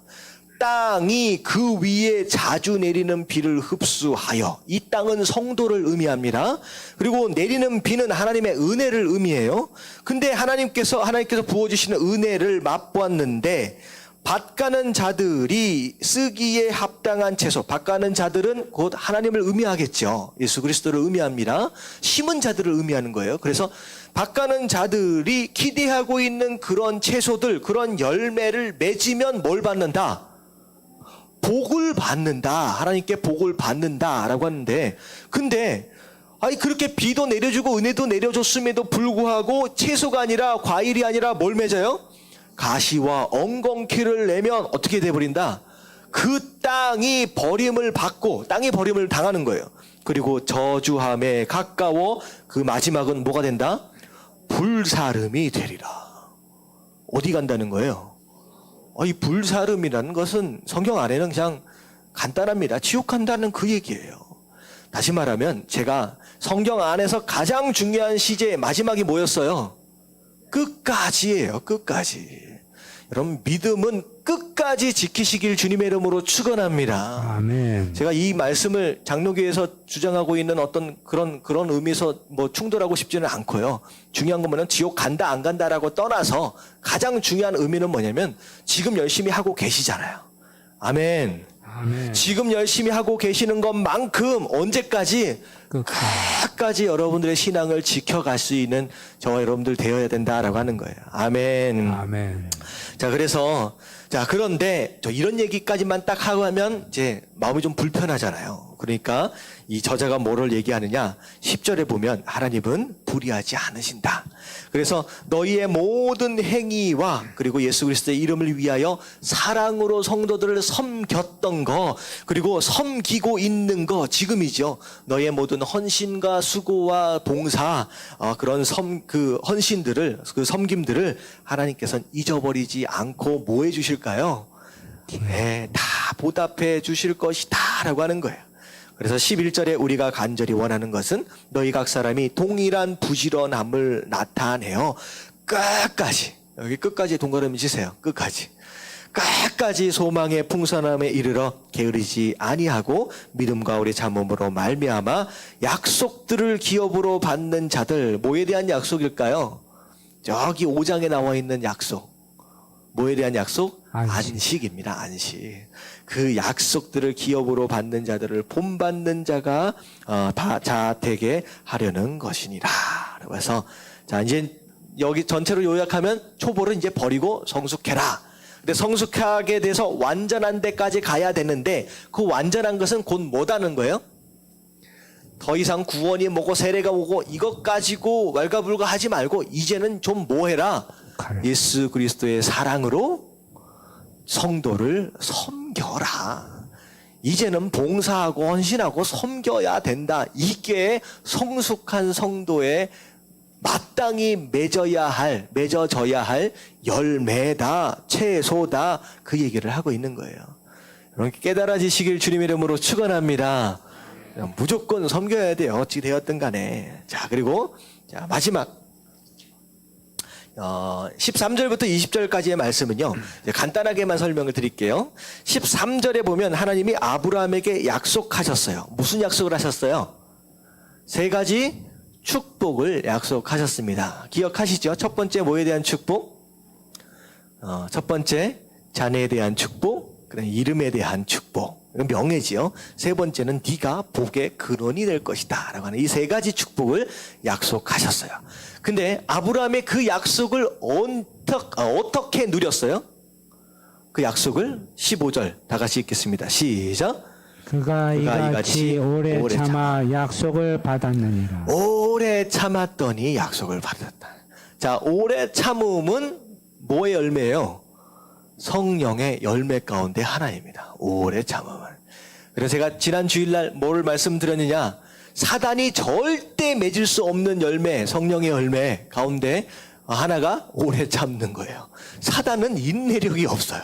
땅이 그 위에 자주 내리는 비를 흡수하여. 이 땅은 성도를 의미합니다. 그리고 내리는 비는 하나님의 은혜를 의미해요. 근데 하나님께서 부어주시는 은혜를 맛보았는데 밭가는 자들이 쓰기에 합당한 채소. 밭가는 자들은 곧 하나님을 의미하겠죠. 예수 그리스도를 의미합니다. 심은 자들을 의미하는 거예요. 그래서 밭가는 자들이 기대하고 있는 그런 채소들, 그런 열매를 맺으면 뭘 받는다? 복을 받는다. 하나님께 복을 받는다라고 하는데, 근데 그렇게 비도 내려주고 은혜도 내려줬음에도 불구하고 채소가 아니라 과일이 아니라 뭘 맺어요? 가시와 엉겅퀴를 내면 어떻게 돼버린다? 그 땅이 버림을 받고 땅이 버림을 당하는 거예요. 그리고 저주함에 가까워 그 마지막은 뭐가 된다? 불사름이 되리라. 어디 간다는 거예요? 이 불사름이라는 것은 성경 안에는 그냥 간단합니다. 지옥 간다는 그 얘기예요. 다시 말하면 제가 성경 안에서 가장 중요한 시제의 마지막이 뭐였어요? 끝까지예요. 끝까지. 여러분 믿음은 끝까지 지키시길 주님의 이름으로 축원합니다. 아멘. 제가 이 말씀을 장로교에서 주장하고 있는 어떤 그런 의미에서 충돌하고 싶지는 않고요. 중요한 건 뭐냐면 지옥 간다 안 간다라고 떠나서 가장 중요한 의미는 뭐냐면 지금 열심히 하고 계시잖아요. 아멘. 아멘. 지금 열심히 하고 계시는 것만큼 언제까지? 끝까지 여러분들의 신앙을 지켜갈 수 있는 저와 여러분들 되어야 된다라고 하는 거예요. 아멘. 아멘. 자, 그래서 그런데 이런 얘기까지만 딱 하고 하면 이제 마음이 좀 불편하잖아요. 그러니까 이 저자가 뭐를 얘기하느냐? 10절에 보면 하나님은 불의하지 않으신다. 그래서 너희의 모든 행위와 그리고 예수 그리스도의 이름을 위하여 사랑으로 성도들을 섬겼던 거, 그리고 섬기고 있는 거 지금이죠. 너희의 모든 헌신과 수고와 봉사, 그런 헌신들을, 그 섬김들을 하나님께서는 잊어버리지 않고 뭐 해주실까요? 네, 다 보답해 주실 것이다 라고 하는 거예요. 그래서 11절에 우리가 간절히 원하는 것은 너희 각 사람이 동일한 부지런함을 나타내어 끝까지, 여기 끝까지 동그라미 치세요. 끝까지 소망의 풍성함에 이르러 게으르지 아니하고 믿음과 우리 잠언으로 말미암아 약속들을 기업으로 받는 자들. 뭐에 대한 약속일까요? 저기 5장에 나와 있는 약속. 뭐에 대한 약속? 안식입니다. 안식. 그 약속들을 기업으로 받는 자들을 본받는 자가 다 자택에 하려는 것이니라. 그래서 이제 여기 전체로 요약하면 초보를 이제 버리고 성숙해라. 근데 성숙하게 돼서 완전한 데까지 가야 되는데 그 완전한 것은 곧 뭐다는 거예요? 더 이상 구원이 뭐고 세례가 뭐고 이것 가지고 왈가불가 하지 말고 이제는 좀 뭐 해라? 예수 그리스도의 사랑으로 성도를 섬겨라. 이제는 봉사하고 헌신하고 섬겨야 된다. 이게 성숙한 성도의 마땅히 맺어져야 할 열매다, 채소다, 그 얘기를 하고 있는 거예요. 여러분 깨달아지시길 주님의 이름으로 축원합니다. 무조건 섬겨야 돼요. 어찌 되었든 간에. 자, 그리고 자, 마지막 13절부터 20절까지의 말씀은요, 이제 간단하게만 설명을 드릴게요. 13절에 보면 하나님이 아브라함에게 약속하셨어요. 무슨 약속을 하셨어요? 세 가지 축복을 약속하셨습니다. 기억하시죠? 첫 번째 뭐에 대한 축복? 첫 번째 자녀에 대한 축복, 그다음에 이름에 대한 축복. 이건 명예지요. 세 번째는 네가 복의 근원이 될 것이다 라고 하는 이 세 가지 축복을 약속하셨어요. 근데 아브라함의 그 약속을 어떻게 누렸어요? 그 약속을 15절 다 같이 읽겠습니다. 시작. 그가 이같이 오래 참아 약속을 받았느니라. 오래 참았더니 약속을 받았다. 자, 오래 참음은 뭐의 열매예요? 성령의 열매 가운데 하나입니다. 오래 참음은. 그래서 제가 지난 주일날 뭘 말씀드렸느냐? 사단이 절대 맺을 수 없는 열매, 성령의 열매 가운데 하나가 오래 참는 거예요. 사단은 인내력이 없어요.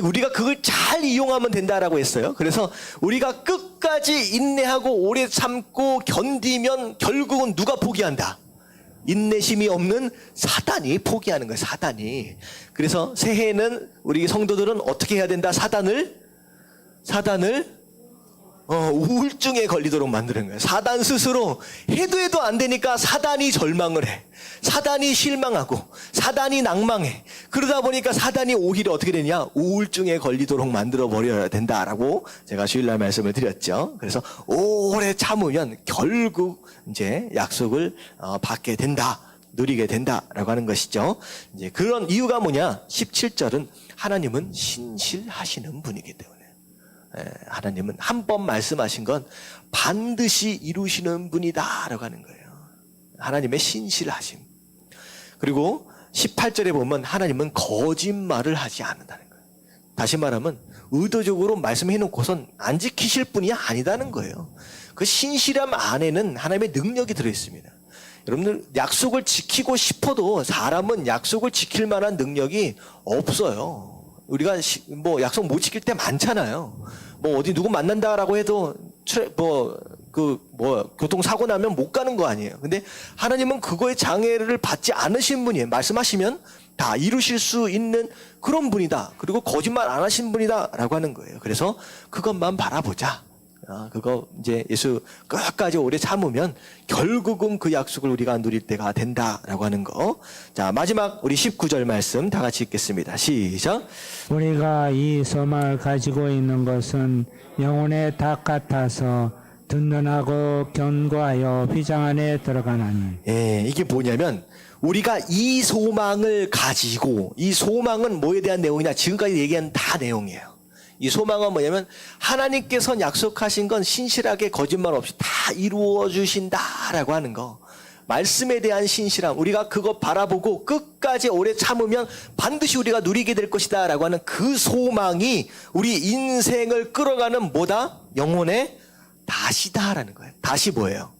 우리가 그걸 잘 이용하면 된다라고 했어요. 그래서 우리가 끝까지 인내하고 오래 참고 견디면 결국은 누가 포기한다? 인내심이 없는 사단이 포기하는 거예요. 사단이. 그래서 새해에는 우리 성도들은 어떻게 해야 된다? 사단을 우울증에 걸리도록 만드는 거예요. 사단 스스로 해도 안 되니까 사단이 절망을 해. 사단이 실망하고 사단이 낭망해. 그러다 보니까 사단이 오히려 어떻게 되냐? 우울증에 걸리도록 만들어 버려야 된다라고 제가 주일날 말씀을 드렸죠. 그래서 오래 참으면 결국 이제 약속을 받게 된다. 누리게 된다라고 하는 것이죠. 이제 그런 이유가 뭐냐? 17절은 하나님은 신실하시는 분이기 때문에. 하나님은 한 번 말씀하신 건 반드시 이루시는 분이다라고 하는 거예요. 하나님의 신실하심. 그리고 18절에 보면 하나님은 거짓말을 하지 않는다는 거예요. 다시 말하면 의도적으로 말씀해놓고선 안 지키실 분이 아니다는 거예요. 그 신실함 안에는 하나님의 능력이 들어있습니다. 여러분들 약속을 지키고 싶어도 사람은 약속을 지킬 만한 능력이 없어요. 우리가 약속 못 지킬 때 많잖아요. 어디 누구 만난다라고 해도 교통사고 나면 못 가는 거 아니에요. 근데 하나님은 그거에 장애를 받지 않으신 분이에요. 말씀하시면 다 이루실 수 있는 그런 분이다. 그리고 거짓말 안 하신 분이다라고 하는 거예요. 그래서 그것만 바라보자. 그거 이제 예수 끝까지 오래 참으면 결국은 그 약속을 우리가 누릴 때가 된다라고 하는 거. 자, 마지막 우리 19절 말씀 다 같이 읽겠습니다. 시작. 우리가 이 소망을 가지고 있는 것은 영혼의 닭 같아서 든든하고 견고하여 휘장 안에 들어가나니. 이게 뭐냐면 우리가 이 소망을 가지고, 이 소망은 뭐에 대한 내용이냐? 지금까지 얘기한 다 내용이에요. 이 소망은 뭐냐면 하나님께서 약속하신 건 신실하게 거짓말 없이 다 이루어 주신다라고 하는 거. 말씀에 대한 신실함, 우리가 그거 바라보고 끝까지 오래 참으면 반드시 우리가 누리게 될 것이다 라고 하는 그 소망이 우리 인생을 끌어가는 뭐다? 영혼의 닷이다라는 거예요. 닷이 뭐예요?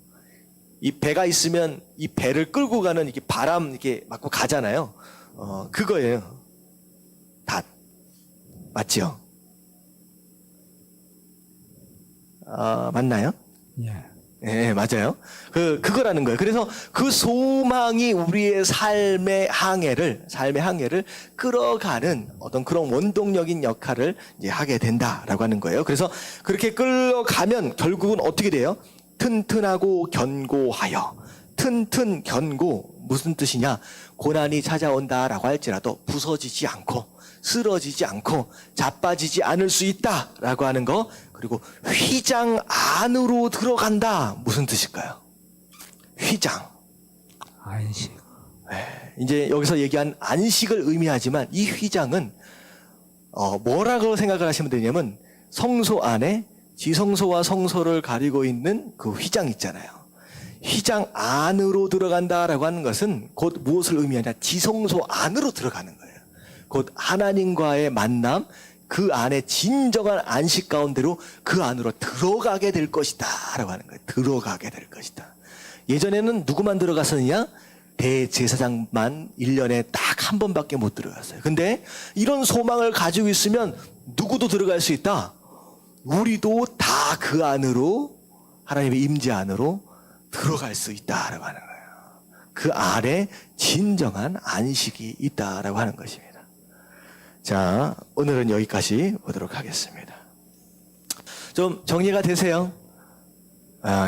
이 배가 있으면 이 배를 끌고 가는 이렇게 바람 이렇게 맞고 가잖아요. 그거예요. 닷. 맞죠? 맞나요? 예. 네, 맞아요. 그거라는 거예요. 그래서 그 소망이 우리의 삶의 항해를 끌어가는 어떤 그런 원동력인 역할을 이제 하게 된다라고 하는 거예요. 그래서 그렇게 끌어가면 결국은 어떻게 돼요? 튼튼하고 견고하여. 튼튼, 견고. 무슨 뜻이냐? 고난이 찾아온다라고 할지라도 부서지지 않고, 쓰러지지 않고, 자빠지지 않을 수 있다라고 하는 거. 그리고 휘장 안으로 들어간다. 무슨 뜻일까요? 휘장. 안식. 이제 여기서 얘기한 안식을 의미하지만 이 휘장은 뭐라고 생각을 하시면 되냐면 성소 안에 지성소와 성소를 가리고 있는 그 휘장 있잖아요. 휘장 안으로 들어간다라고 하는 것은 곧 무엇을 의미하냐? 지성소 안으로 들어가는 거예요. 곧 하나님과의 만남, 그 안에 진정한 안식 가운데로 그 안으로 들어가게 될 것이다 라고 하는 거예요. 들어가게 될 것이다. 예전에는 누구만 들어갔었느냐? 대제사장만 1년에 딱 한 번밖에 못 들어갔어요. 근데 이런 소망을 가지고 있으면 누구도 들어갈 수 있다. 우리도 다 그 안으로 하나님의 임재 안으로 들어갈 수 있다라고 하는 거예요. 그 아래 진정한 안식이 있다라고 하는 것입니다. 자, 오늘은 여기까지 보도록 하겠습니다. 좀 정리가 되세요?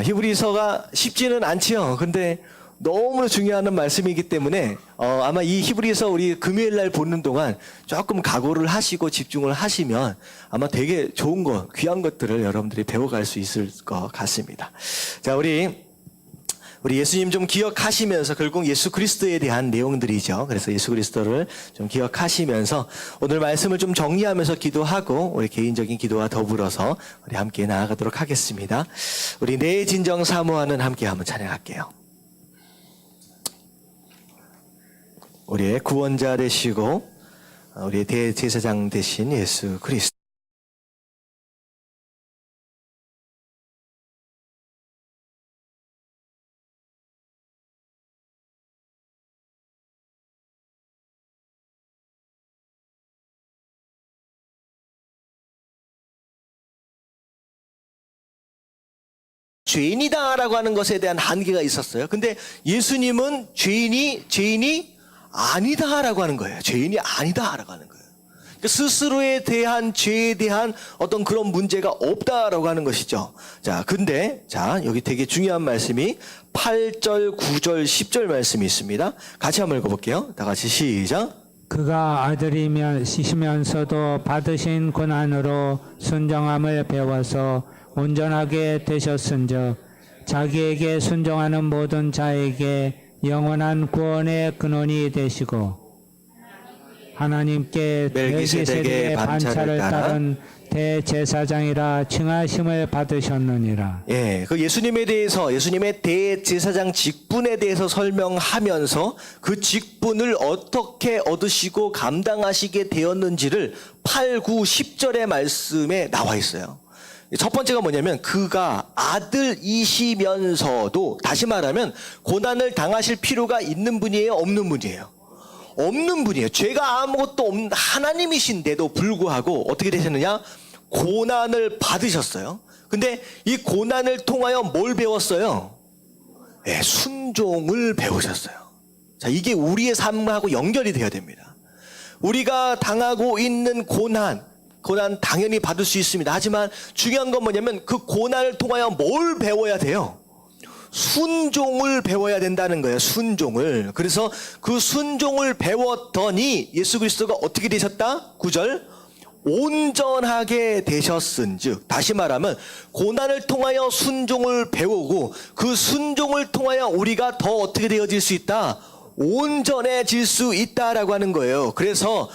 히브리서가 쉽지는 않지요. 근데 너무 중요한 말씀이기 때문에 아마 이 히브리서 우리 금요일 날 보는 동안 조금 각오를 하시고 집중을 하시면 아마 되게 좋은 것, 귀한 것들을 여러분들이 배워갈 수 있을 것 같습니다. 자, 우리 예수님 좀 기억하시면서 결국 예수 그리스도에 대한 내용들이죠. 그래서 예수 그리스도를 좀 기억하시면서 오늘 말씀을 좀 정리하면서 기도하고 우리 개인적인 기도와 더불어서 우리 함께 나아가도록 하겠습니다. 우리 내 진정 사모하는 함께 한번 찬양할게요. 우리의 구원자 되시고 우리의 대제사장 되신 예수 그리스도. 죄인이다라고 하는 것에 대한 한계가 있었어요. 근데 예수님은 죄인이 아니다라고 하는 거예요. 죄인이 아니다라고 하는 거예요. 그러니까 스스로에 대한 죄에 대한 어떤 그런 문제가 없다라고 하는 것이죠. 자, 근데 여기 되게 중요한 말씀이 8절, 9절, 10절 말씀이 있습니다. 같이 한번 읽어볼게요. 다 같이 시작. 그가 아들이시면서도 받으신 고난으로 순정함을 배워서 온전하게 되셨은즉 자기에게 순종하는 모든 자에게 영원한 구원의 근원이 되시고 하나님께 멜기세덱의 반차를 따른 대제사장이라 칭하심을 받으셨느니라. 예, 그 예수님에 대해서 예수님의 대제사장 직분에 대해서 설명하면서 그 직분을 어떻게 얻으시고 감당하시게 되었는지를 8, 9, 10절의 말씀에 나와 있어요. 첫 번째가 뭐냐면 그가 아들이시면서도 다시 말하면 고난을 당하실 필요가 있는 분이에요? 없는 분이에요? 없는 분이에요. 죄가 아무것도 없는 하나님이신데도 불구하고 어떻게 되셨느냐? 고난을 받으셨어요. 근데 이 고난을 통하여 뭘 배웠어요? 네, 순종을 배우셨어요. 자, 이게 우리의 삶하고 연결이 되어야 됩니다. 우리가 당하고 있는 고난 당연히 받을 수 있습니다. 하지만 중요한 건 뭐냐면 그 고난을 통하여 뭘 배워야 돼요? 순종을 배워야 된다는 거예요. 순종을. 그래서 그 순종을 배웠더니 예수 그리스도가 어떻게 되셨다? 9절. 온전하게 되셨은즉, 다시 말하면 고난을 통하여 순종을 배우고 그 순종을 통하여 우리가 더 어떻게 되어질 수 있다? 온전해질 수 있다라고 하는 거예요. 그래서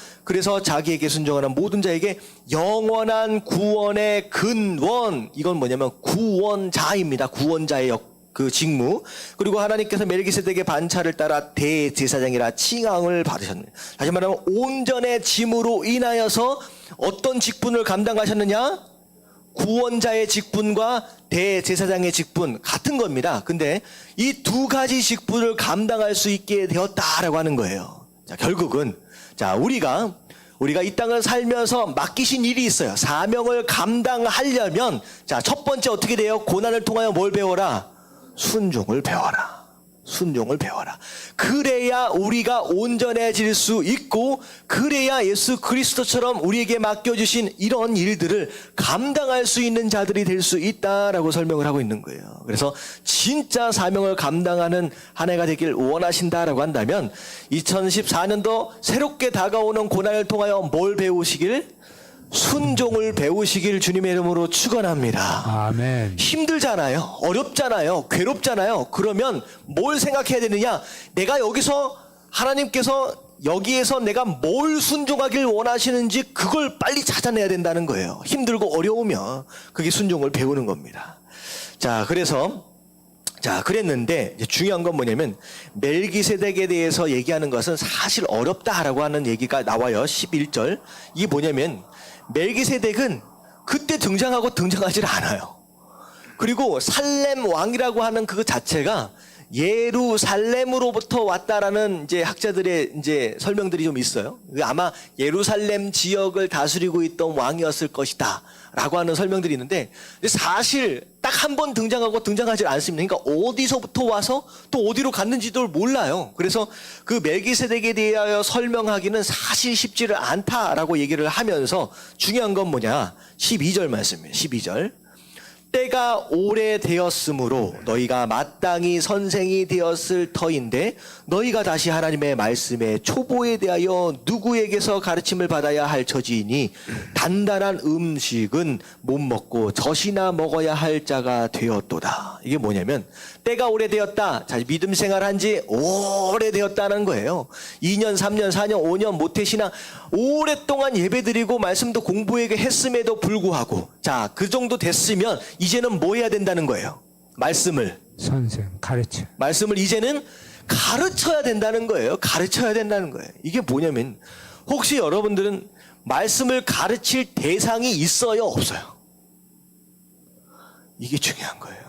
자기에게 순종하는 모든 자에게 영원한 구원의 근원, 이건 뭐냐면 구원자입니다. 구원자의 그 직무. 그리고 하나님께서 멜기세덱의 반차를 따라 대제사장이라 칭함을 받으셨느냐. 다시 말하면 온전해짐으로 인하여서 어떤 직분을 감당하셨느냐? 구원자의 직분과 대제사장의 직분 같은 겁니다. 근데 이 두 가지 직분을 감당할 수 있게 되었다라고 하는 거예요. 자, 결국은 우리가 이 땅을 살면서 맡기신 일이 있어요. 사명을 감당하려면 첫 번째 어떻게 돼요? 고난을 통하여 뭘 배워라? 순종을 배워라. 순종을 배워라. 그래야 우리가 온전해질 수 있고, 그래야 예수 그리스도처럼 우리에게 맡겨주신 이런 일들을 감당할 수 있는 자들이 될 수 있다라고 설명을 하고 있는 거예요. 그래서 진짜 사명을 감당하는 한 해가 되길 원하신다라고 한다면 2014년도 새롭게 다가오는 고난을 통하여 뭘 배우시길? 순종을 배우시길 주님의 이름으로 축원합니다. 아멘. 힘들잖아요. 어렵잖아요. 괴롭잖아요. 그러면 뭘 생각해야 되느냐? 내가 하나님께서 여기에서 내가 뭘 순종하길 원하시는지 그걸 빨리 찾아내야 된다는 거예요. 힘들고 어려우면 그게 순종을 배우는 겁니다. 그랬는데 중요한 건 뭐냐면 멜기세덱에 대해서 얘기하는 것은 사실 어렵다라고 하는 얘기가 나와요. 11절. 이게 뭐냐면 멜기세덱은 그때 등장하고 등장하지 않아요. 그리고 살렘 왕이라고 하는 그 자체가 예루살렘으로부터 왔다라는 이제 학자들의 이제 설명들이 좀 있어요. 아마 예루살렘 지역을 다스리고 있던 왕이었을 것이다라고 하는 설명들이 있는데 사실 딱 한 번 등장하고 등장하지 않습니다. 그러니까 어디서부터 와서 또 어디로 갔는지도 몰라요. 그래서 그 멜기세덱에 대하여 설명하기는 사실 쉽지를 않다라고 얘기를 하면서 중요한 건 뭐냐? 12절 말씀이에요. 12절. 때가 오래되었으므로 너희가 마땅히 선생이 되었을 터인데 너희가 다시 하나님의 말씀의 초보에 대하여 누구에게서 가르침을 받아야 할 처지이니 단단한 음식은 못 먹고 젖이나 먹어야 할 자가 되었도다. 이게 뭐냐면 때가 오래되었다. 자, 믿음 생활한 지 오래되었다는 거예요. 2년, 3년, 4년, 5년 모태신앙 오랫동안 예배드리고 말씀도 공부하게 했음에도 불구하고 자, 그 정도 됐으면 이제는 뭐 해야 된다는 거예요? 말씀을 가르쳐. 말씀을 이제는 가르쳐야 된다는 거예요. 가르쳐야 된다는 거예요. 이게 뭐냐면 혹시 여러분들은 말씀을 가르칠 대상이 있어요? 없어요? 이게 중요한 거예요.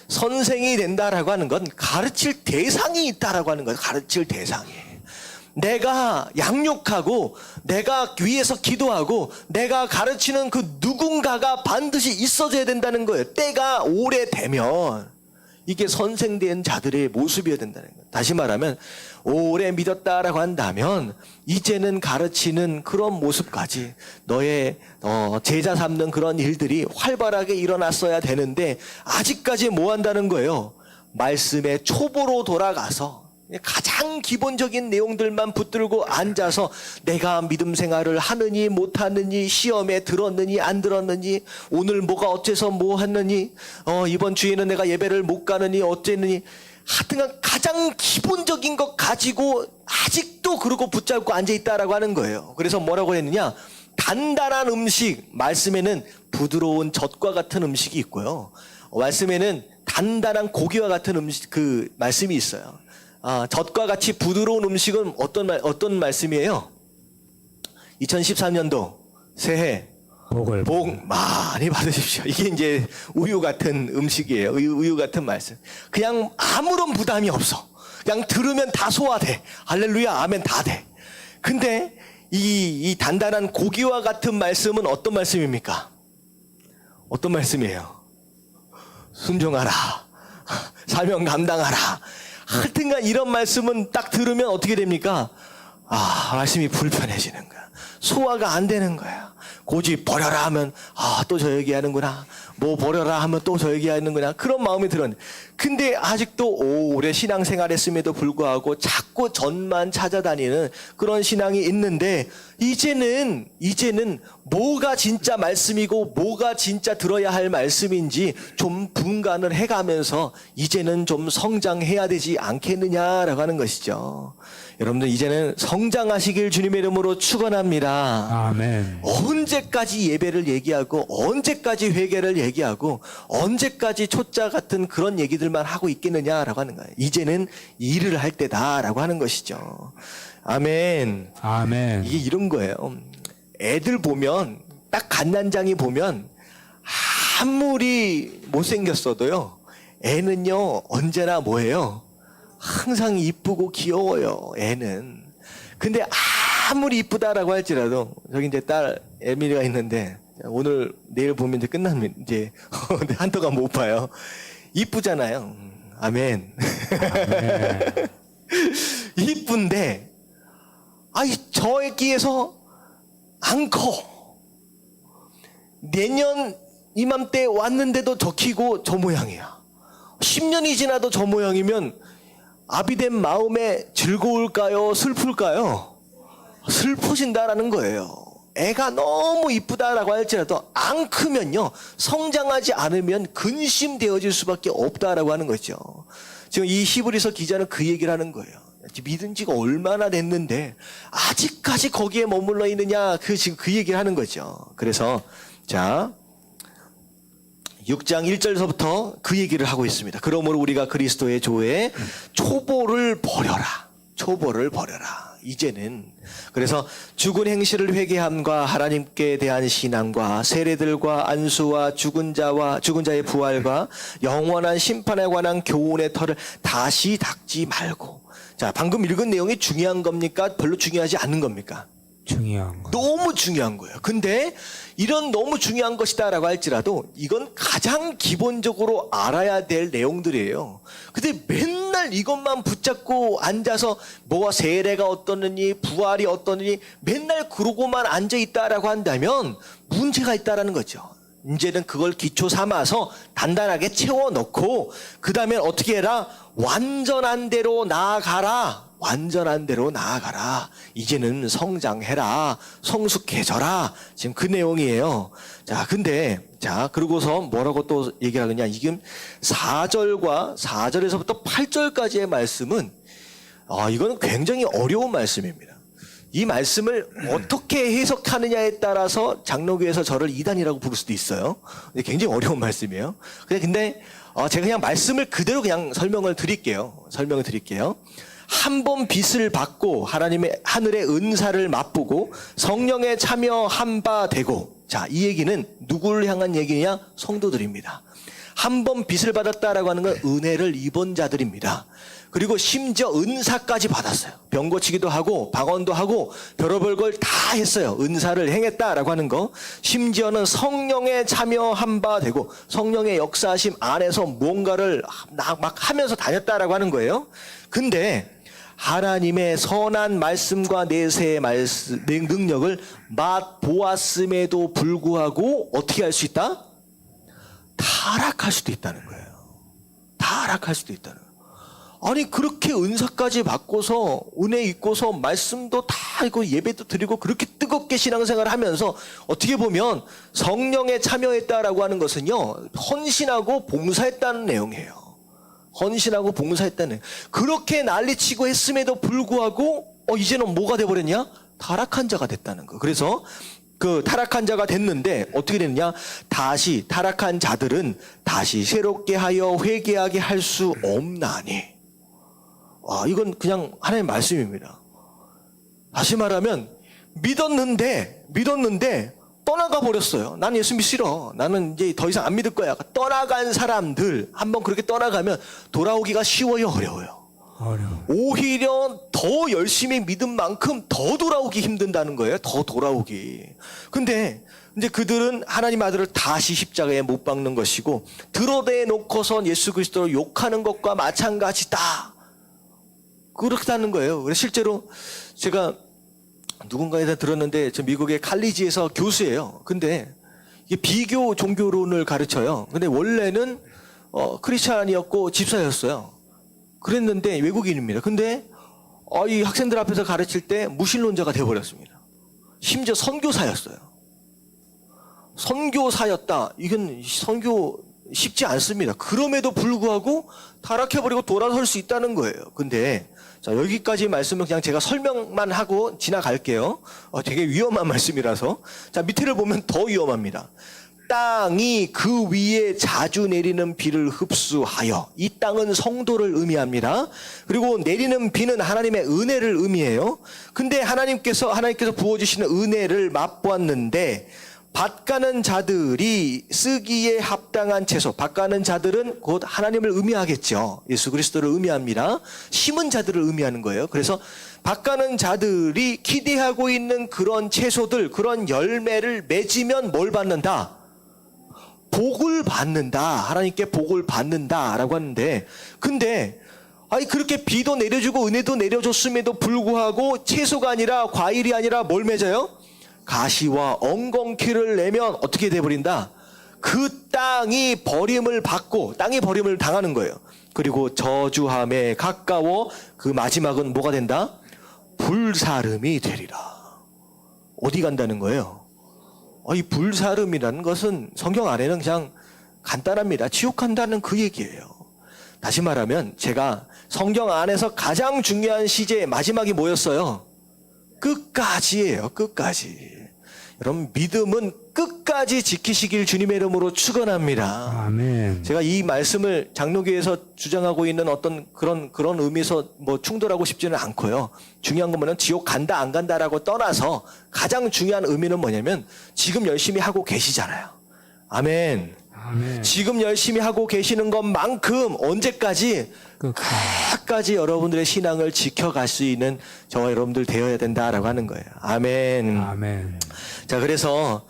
선생이 된다라고 하는 건 가르칠 대상이 있다라고 하는 거예요. 가르칠 대상이. 내가 양육하고 내가 위에서 기도하고 내가 가르치는 그 누군가가 반드시 있어줘야 된다는 거예요. 때가 오래되면 이게 선생된 자들의 모습이어야 된다는 거예요. 다시 말하면 오래 믿었다라고 한다면 이제는 가르치는 그런 모습까지 너의 제자 삼는 그런 일들이 활발하게 일어났어야 되는데 아직까지 뭐 한다는 거예요? 말씀의 초보로 돌아가서 가장 기본적인 내용들만 붙들고 앉아서 내가 믿음 생활을 하느니 못하느니 시험에 들었느니 안 들었느니 오늘 뭐가 어째서 뭐 했느니 이번 주에는 내가 예배를 못 가느니 어쨌느니 하여튼 가장 기본적인 것 가지고 아직도 그러고 붙잡고 앉아있다라고 하는 거예요. 그래서 뭐라고 했느냐? 단단한 음식, 말씀에는 부드러운 젖과 같은 음식이 있고요. 말씀에는 단단한 고기와 같은 음식, 그 말씀이 있어요. 젖과 같이 부드러운 음식은 어떤 말씀이에요? 2013년도 새해 복 많이 받으십시오. 이게 이제 우유 같은 음식이에요. 우유 같은 말씀. 그냥 아무런 부담이 없어. 그냥 들으면 다 소화돼. 할렐루야, 아멘 다 돼. 근데 이 단단한 고기와 같은 말씀은 어떤 말씀입니까? 어떤 말씀이에요? 순종하라. 사명 감당하라. 하여튼간 이런 말씀은 딱 들으면 어떻게 됩니까? 말씀이 불편해지는 거야. 소화가 안 되는 거야. 고집 버려라 하면 또 저 얘기하는구나. 뭐 버려라 하면 또 저 얘기하는구나. 그런 마음이 들었는데 근데 아직도 오래 신앙생활 했음에도 불구하고 자꾸 전만 찾아다니는 그런 신앙이 있는데 이제는 뭐가 진짜 말씀이고 뭐가 진짜 들어야 할 말씀인지 좀 분간을 해가면서 이제는 좀 성장해야 되지 않겠느냐라고 하는 것이죠. 여러분들 이제는 성장하시길 주님의 이름으로 축원합니다. 아멘. 언제까지 예배를 얘기하고 언제까지 회개를 얘기하고 언제까지 초짜 같은 그런 얘기들만 하고 있겠느냐라고 하는 거예요. 이제는 일을 할 때다라고 하는 것이죠. 아멘. 아멘. 이게 이런 거예요. 애들 보면 딱 갓난장이 보면 아무리 못생겼어도요. 애는요 언제나 뭐예요? 항상 이쁘고 귀여워요. 애는. 근데 아무리 이쁘다라고 할지라도 저기 이제 딸 에밀리가 있는데 오늘 내일 보면 이제 끝나면 이제 한동안 못 봐요. 이쁘잖아요. 아멘. 아멘. 이쁜데 저 애기에서 안 커. 내년 이맘때 왔는데도 저 키고 저 모양이야. 10년이 지나도 저 모양이면 아비된 마음에 즐거울까요? 슬플까요? 슬프신다라는 거예요. 애가 너무 이쁘다라고 할지라도 안 크면요. 성장하지 않으면 근심되어질 수밖에 없다라고 하는 거죠. 지금 이 히브리서 기자는 그 얘기를 하는 거예요. 믿은 지가 얼마나 됐는데 아직까지 거기에 머물러 있느냐 지금 그 얘기를 하는 거죠. 그래서 자 6장 1절서부터 그 얘기를 하고 있습니다. 그러므로 우리가 그리스도의 조에 초보를 버려라. 초보를 버려라. 이제는. 그래서 죽은 행실을 회개함과 하나님께 대한 신앙과 세례들과 안수와 죽은 자의 부활과 영원한 심판에 관한 교훈의 털을 다시 닦지 말고. 자, 방금 읽은 내용이 중요한 겁니까? 별로 중요하지 않은 겁니까? 중요한 거. 너무 중요한 거예요. 근데 이런 너무 중요한 것이다라고 할지라도 이건 가장 기본적으로 알아야 될 내용들이에요. 근데 맨날 이것만 붙잡고 앉아서 뭐가 세례가 어떠느니 부활이 어떠느니 맨날 그러고만 앉아 있다라고 한다면 문제가 있다라는 거죠. 이제는 그걸 기초 삼아서 단단하게 채워놓고 그 다음에 어떻게 해라? 완전한 대로 나아가라. 완전한 대로 나아가라. 이제는 성장해라. 성숙해져라. 지금 그 내용이에요. 자, 근데 그러고서 뭐라고 또 얘기하느냐? 지금 4절에서부터 8절까지의 말씀은 이건 굉장히 어려운 말씀입니다. 이 말씀을 어떻게 해석하느냐에 따라서 장로교에서 저를 이단이라고 부를 수도 있어요. 굉장히 어려운 말씀이에요. 근데 제가 그냥 말씀을 그대로 그냥 설명을 드릴게요. 한 번 빚을 받고 하나님의 하늘의 은사를 맛보고 성령에 참여한 바 되고. 자, 이 얘기는 누구를 향한 얘기냐? 성도들입니다. 한 번 빚을 받았다라고 하는 건 은혜를 입은 자들입니다. 그리고 심지어 은사까지 받았어요. 병 고치기도 하고 방언도 하고 별의별 걸 다 했어요. 은사를 행했다라고 하는 거. 심지어는 성령에 참여한 바 되고 성령의 역사하심 안에서 뭔가를 막 하면서 다녔다라고 하는 거예요. 근데 하나님의 선한 말씀과 내세의 능력을 맛보았음에도 불구하고 어떻게 할 수 있다? 타락할 수도 있다는 거예요. 타락할 수도 있다는 거예요. 아니 그렇게 은사까지 받고서 은혜 있고서 말씀도 다 있고 예배도 드리고 그렇게 뜨겁게 신앙생활을 하면서 어떻게 보면 성령에 참여했다라고 하는 것은요, 헌신하고 봉사했다는 내용이에요. 헌신하고 봉사했다는. 그렇게 난리치고 했음에도 불구하고 이제는 뭐가 돼버렸냐? 타락한 자가 됐다는 거. 그래서 그 타락한 자가 됐는데 어떻게 됐냐? 다시 타락한 자들은 다시 새롭게 하여 회개하게 할 수 없나니. 이건 그냥 하나님의 말씀입니다. 다시 말하면 믿었는데 떠나가 버렸어요. 난 예수 믿기 싫어. 나는 이제 더 이상 안 믿을 거야. 떠나간 사람들 한번 그렇게 떠나가면 돌아오기가 쉬워요, 어려워요? 어려워. 오히려 더 열심히 믿은 만큼 더 돌아오기 힘든다는 거예요. 더 돌아오기. 근데 이제 그들은 하나님 아들을 다시 십자가에 못 박는 것이고 드러내 놓고선 예수 그리스도를 욕하는 것과 마찬가지다. 그렇다는 거예요. 그래서 실제로 제가 누군가에서 들었는데 저 미국의 칼리지에서 교수예요. 근데 이게 비교 종교론을 가르쳐요. 근데 원래는 크리스찬이었고 집사였어요. 그랬는데 외국인입니다. 근데 이 학생들 앞에서 가르칠 때 무신론자가 되어버렸습니다. 심지어 선교사였어요. 선교사였다. 이건 선교 쉽지 않습니다. 그럼에도 불구하고 타락해버리고 돌아설 수 있다는 거예요. 근데 자, 여기까지 말씀은 그냥 제가 설명만 하고 지나갈게요. 되게 위험한 말씀이라서. 자, 밑에를 보면 더 위험합니다. 땅이 그 위에 자주 내리는 비를 흡수하여. 이 땅은 성도를 의미합니다. 그리고 내리는 비는 하나님의 은혜를 의미해요. 근데 하나님께서 부어주시는 은혜를 맛보았는데 밭가는 자들이 쓰기에 합당한 채소. 밭가는 자들은 곧 하나님을 의미하겠죠. 예수 그리스도를 의미합니다. 심은 자들을 의미하는 거예요. 그래서 밭가는 자들이 기대하고 있는 그런 채소들, 그런 열매를 맺으면 뭘 받는다? 복을 받는다. 하나님께 복을 받는다라고 하는데, 근데 그렇게 비도 내려주고 은혜도 내려줬음에도 불구하고 채소가 아니라 과일이 아니라 뭘 맺어요? 가시와 엉겅퀴를 내면 어떻게 돼버린다? 그 땅이 버림을 받고 땅이 버림을 당하는 거예요. 그리고 저주함에 가까워 그 마지막은 뭐가 된다? 불사름이 되리라. 어디 간다는 거예요? 이 불사름이라는 것은 성경 안에는 그냥 간단합니다. 지옥 간다는 그 얘기예요. 다시 말하면 제가 성경 안에서 가장 중요한 시제의 마지막이 뭐였어요? 끝까지예요. 끝까지. 여러분 믿음은 끝까지 지키시길 주님의 이름으로 축원합니다. 아멘. 제가 이 말씀을 장로교에서 주장하고 있는 어떤 그런 의미에서 뭐 충돌하고 싶지는 않고요. 중요한 건 뭐냐면 지옥 간다 안 간다라고 떠나서 가장 중요한 의미는 뭐냐면 지금 열심히 하고 계시잖아요. 아멘. 아멘. 지금 열심히 하고 계시는 것만큼 언제까지 끝까지 여러분들의 신앙을 지켜갈 수 있는 저와 여러분들 되어야 된다라고 하는 거예요. 아멘. 아멘. 자, 그래서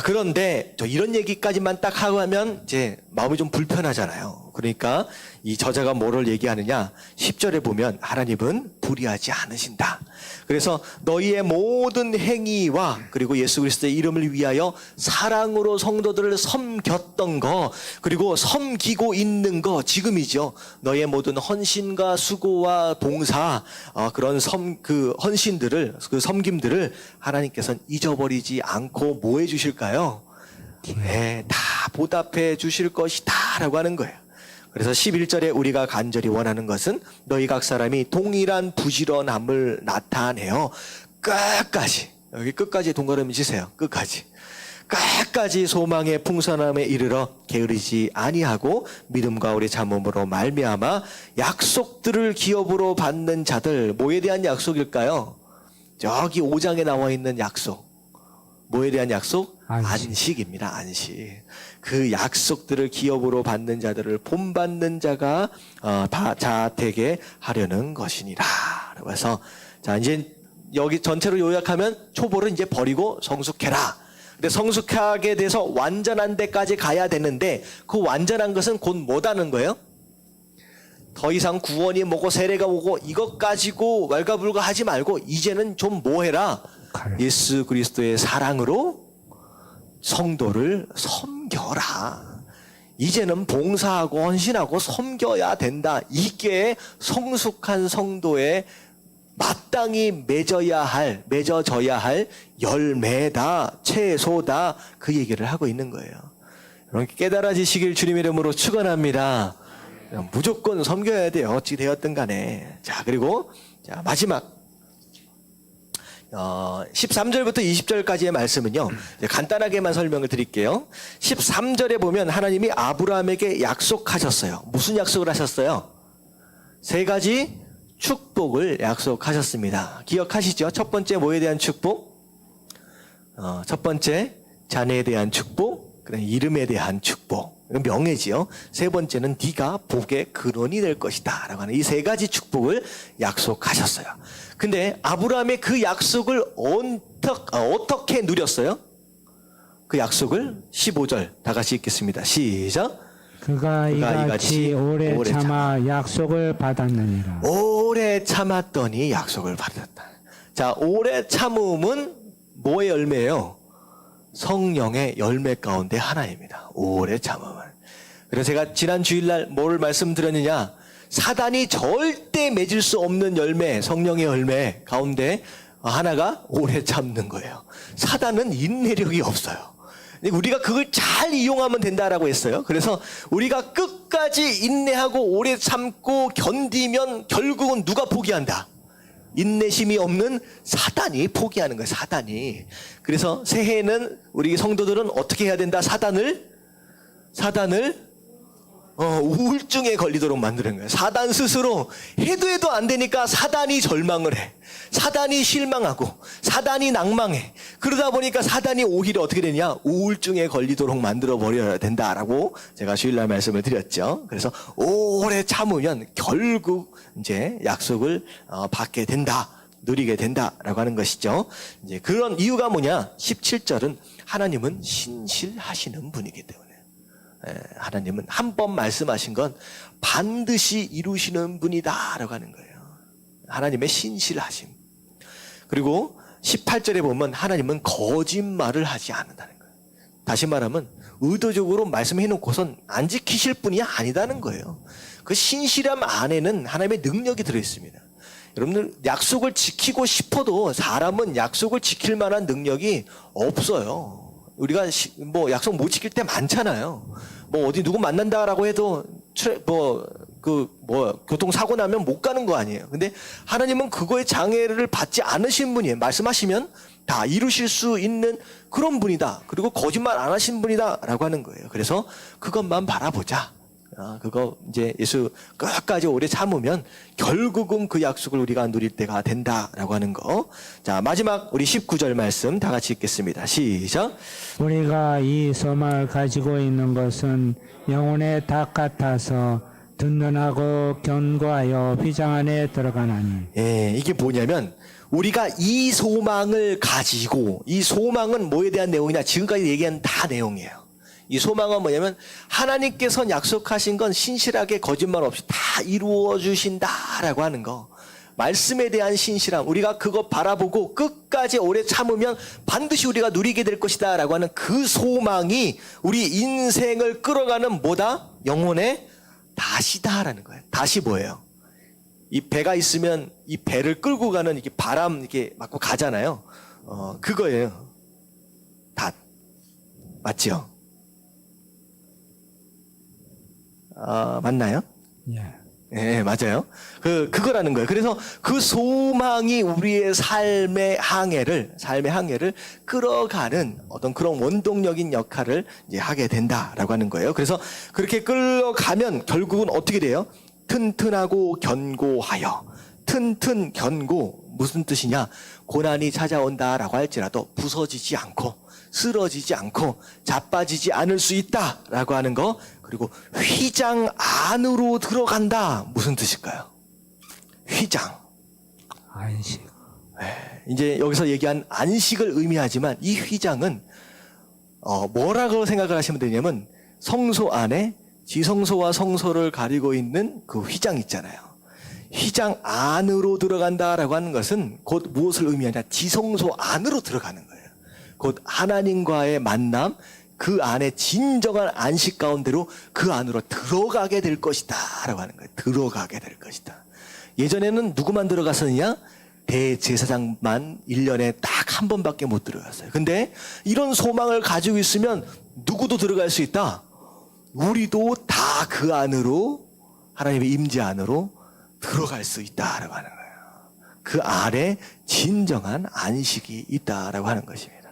그런데 저 이런 얘기까지만 딱 하고 하면 이제 마음이 좀 불편하잖아요. 그러니까 이 저자가 뭐를 얘기하느냐? 10절에 보면 하나님은 불의하지 않으신다. 그래서 너희의 모든 행위와 그리고 예수 그리스도의 이름을 위하여 사랑으로 성도들을 섬겼던 거, 그리고 섬기고 있는 거 지금이죠. 너희의 모든 헌신과 수고와 봉사, 그런 헌신들을, 그 섬김들을 하나님께서는 잊어버리지 않고 뭐 해주실까요? 네, 다 보답해 주실 것이다라고 하는 거예요. 그래서 11절에 우리가 간절히 원하는 것은 너희 각 사람이 동일한 부지런함을 나타내어 끝까지, 여기 끝까지 동그라미 치세요. 끝까지 소망의 풍성함에 이르러 게으르지 아니하고 믿음과 우리 잠언으로 말미암아 약속들을 기업으로 받는 자들. 뭐에 대한 약속일까요? 저기 5장에 나와 있는 약속. 뭐에 대한 약속? 안식입니다. 안식. 그 약속들을 기업으로 받는 자들을 본받는 자가 다 자택에 하려는 것이니라. 그래서 자, 이제 여기 전체로 요약하면 초보를 이제 버리고 성숙해라. 근데 성숙하게 돼서 완전한 데까지 가야 되는데 그 완전한 것은 곧 뭐다는 거예요? 더 이상 구원이 뭐고 세례가 뭐고 이것 가지고 왈가불가 하지 말고 이제는 좀 뭐 해라? 예수 그리스도의 사랑으로 성도를 섬겨라. 이제는 봉사하고 헌신하고 섬겨야 된다. 이게 성숙한 성도의 마땅히 맺어져야 할 열매다, 채소다, 그 얘기를 하고 있는 거예요. 여러분 깨달아지시길 주님의 이름으로 축원합니다. 무조건 섬겨야 돼요. 어찌 되었든 간에. 자, 그리고 자, 마지막 13절부터 20절까지의 말씀은요, 간단하게만 설명을 드릴게요. 13절에 보면 하나님이 아브라함에게 약속하셨어요. 무슨 약속을 하셨어요? 3가지 축복을 약속하셨습니다. 기억하시죠? 첫 번째 뭐에 대한 축복? 첫 번째 자녀에 대한 축복, 그다음에 이름에 대한 축복. 이건 명예지요. 3번째는 네가 복의 근원이 될 것이다 라고 하는 이 3가지 축복을 약속하셨어요. 근데 아브라함의 그 약속을 어떻게 누렸어요? 그 약속을 15절 다 같이 읽겠습니다. 시작. 그가 이같이 오래 참아 약속을 받았느니라. 오래 참았더니 약속을 받았다. 자, 오래 참음은 뭐의 열매예요? 성령의 열매 가운데 하나입니다. 오래 참음은. 그래서 제가 지난 주일날 뭘 말씀드렸느냐? 사단이 절대 맺을 수 없는 열매, 성령의 열매 가운데 하나가 오래 참는 거예요. 사단은 인내력이 없어요. 우리가 그걸 잘 이용하면 된다라고 했어요. 그래서 우리가 끝까지 인내하고 오래 참고 견디면 결국은 누가 포기한다? 인내심이 없는 사단이 포기하는 거예요. 사단이. 그래서 새해에는 우리 성도들은 어떻게 해야 된다? 사단을 우울증에 걸리도록 만드는 거예요. 사단 스스로 해도 안 되니까 사단이 절망을 해. 사단이 실망하고 사단이 낭망해. 그러다 보니까 사단이 오히려 어떻게 되냐? 우울증에 걸리도록 만들어 버려야 된다라고 제가 주일날 말씀을 드렸죠. 그래서 오래 참으면 결국 이제 약속을 받게 된다. 누리게 된다라고 하는 것이죠. 이제 그런 이유가 뭐냐? 17절은 하나님은 신실하시는 분이기 때문에. 하나님은 한 번 말씀하신 건 반드시 이루시는 분이다라고 하는 거예요. 하나님의 신실하심. 그리고 18절에 보면 하나님은 거짓말을 하지 않는다는 거예요. 다시 말하면 의도적으로 말씀해 놓고선 안 지키실 분이 아니다는 거예요. 그 신실함 안에는 하나님의 능력이 들어있습니다. 여러분들 약속을 지키고 싶어도 사람은 약속을 지킬 만한 능력이 없어요. 우리가 뭐 약속 못 지킬 때 많잖아요. 뭐 어디 누구 만난다라고 해도 교통사고 나면 못 가는 거 아니에요. 근데 하나님은 그거에 장애를 받지 않으신 분이에요. 말씀하시면 다 이루실 수 있는 그런 분이다. 그리고 거짓말 안 하신 분이다라고 하는 거예요. 그래서 그것만 바라보자. 그거 이제 예수 끝까지 오래 참으면 결국은 그 약속을 우리가 누릴 때가 된다라고 하는 거. 자, 마지막 우리 19절 말씀 다 같이 읽겠습니다. 시작. 우리가 이 소망을 가지고 있는 것은 영혼의 닭 같아서 든든하고 견고하여 휘장 안에 들어가나니. 예, 이게 뭐냐면 우리가 이 소망을 가지고, 이 소망은 뭐에 대한 내용이냐? 지금까지 얘기한 다 내용이에요. 이 소망은 뭐냐면 하나님께서 약속하신 건 신실하게 거짓말 없이 다 이루어 주신다라고 하는 거. 말씀에 대한 신실함, 우리가 그거 바라보고 끝까지 오래 참으면 반드시 우리가 누리게 될 것이다라고 하는 그 소망이 우리 인생을 끌어가는 뭐다? 영혼의 다시다라는 거예요. 다시 뭐예요? 이 배가 있으면 이 배를 끌고 가는 이렇게 바람 이렇게 맞고 가잖아요. 그거예요. 닷. 맞죠? 맞나요? 예. 네, 맞아요. 그거라는 거예요. 그래서 그 소망이 우리의 삶의 항해를 끌어가는 어떤 그런 원동력인 역할을 이제 하게 된다라고 하는 거예요. 그래서 그렇게 끌어가면 결국은 어떻게 돼요? 튼튼하고 견고하여. 튼튼, 견고. 무슨 뜻이냐? 고난이 찾아온다라고 할지라도 부서지지 않고, 쓰러지지 않고, 자빠지지 않을 수 있다라고 하는 거. 그리고 휘장 안으로 들어간다. 무슨 뜻일까요? 휘장. 안식. 이제 여기서 얘기한 안식을 의미하지만 이 휘장은 뭐라고 생각을 하시면 되냐면 성소 안에 지성소와 성소를 가리고 있는 그 휘장 있잖아요. 휘장 안으로 들어간다라고 하는 것은 곧 무엇을 의미하냐? 지성소 안으로 들어가는 거예요. 곧 하나님과의 만남, 그 안에 진정한 안식 가운데로 그 안으로 들어가게 될 것이다 라고 하는 거예요. 들어가게 될 것이다. 예전에는 누구만 들어갔었느냐? 대제사장만 1년에 딱 한 번밖에 못 들어갔어요. 근데 이런 소망을 가지고 있으면 누구도 들어갈 수 있다. 우리도 다 그 안으로, 하나님의 임재 안으로 들어갈 수 있다라고 하는 거예요. 그 안에 진정한 안식이 있다라고 하는 것입니다.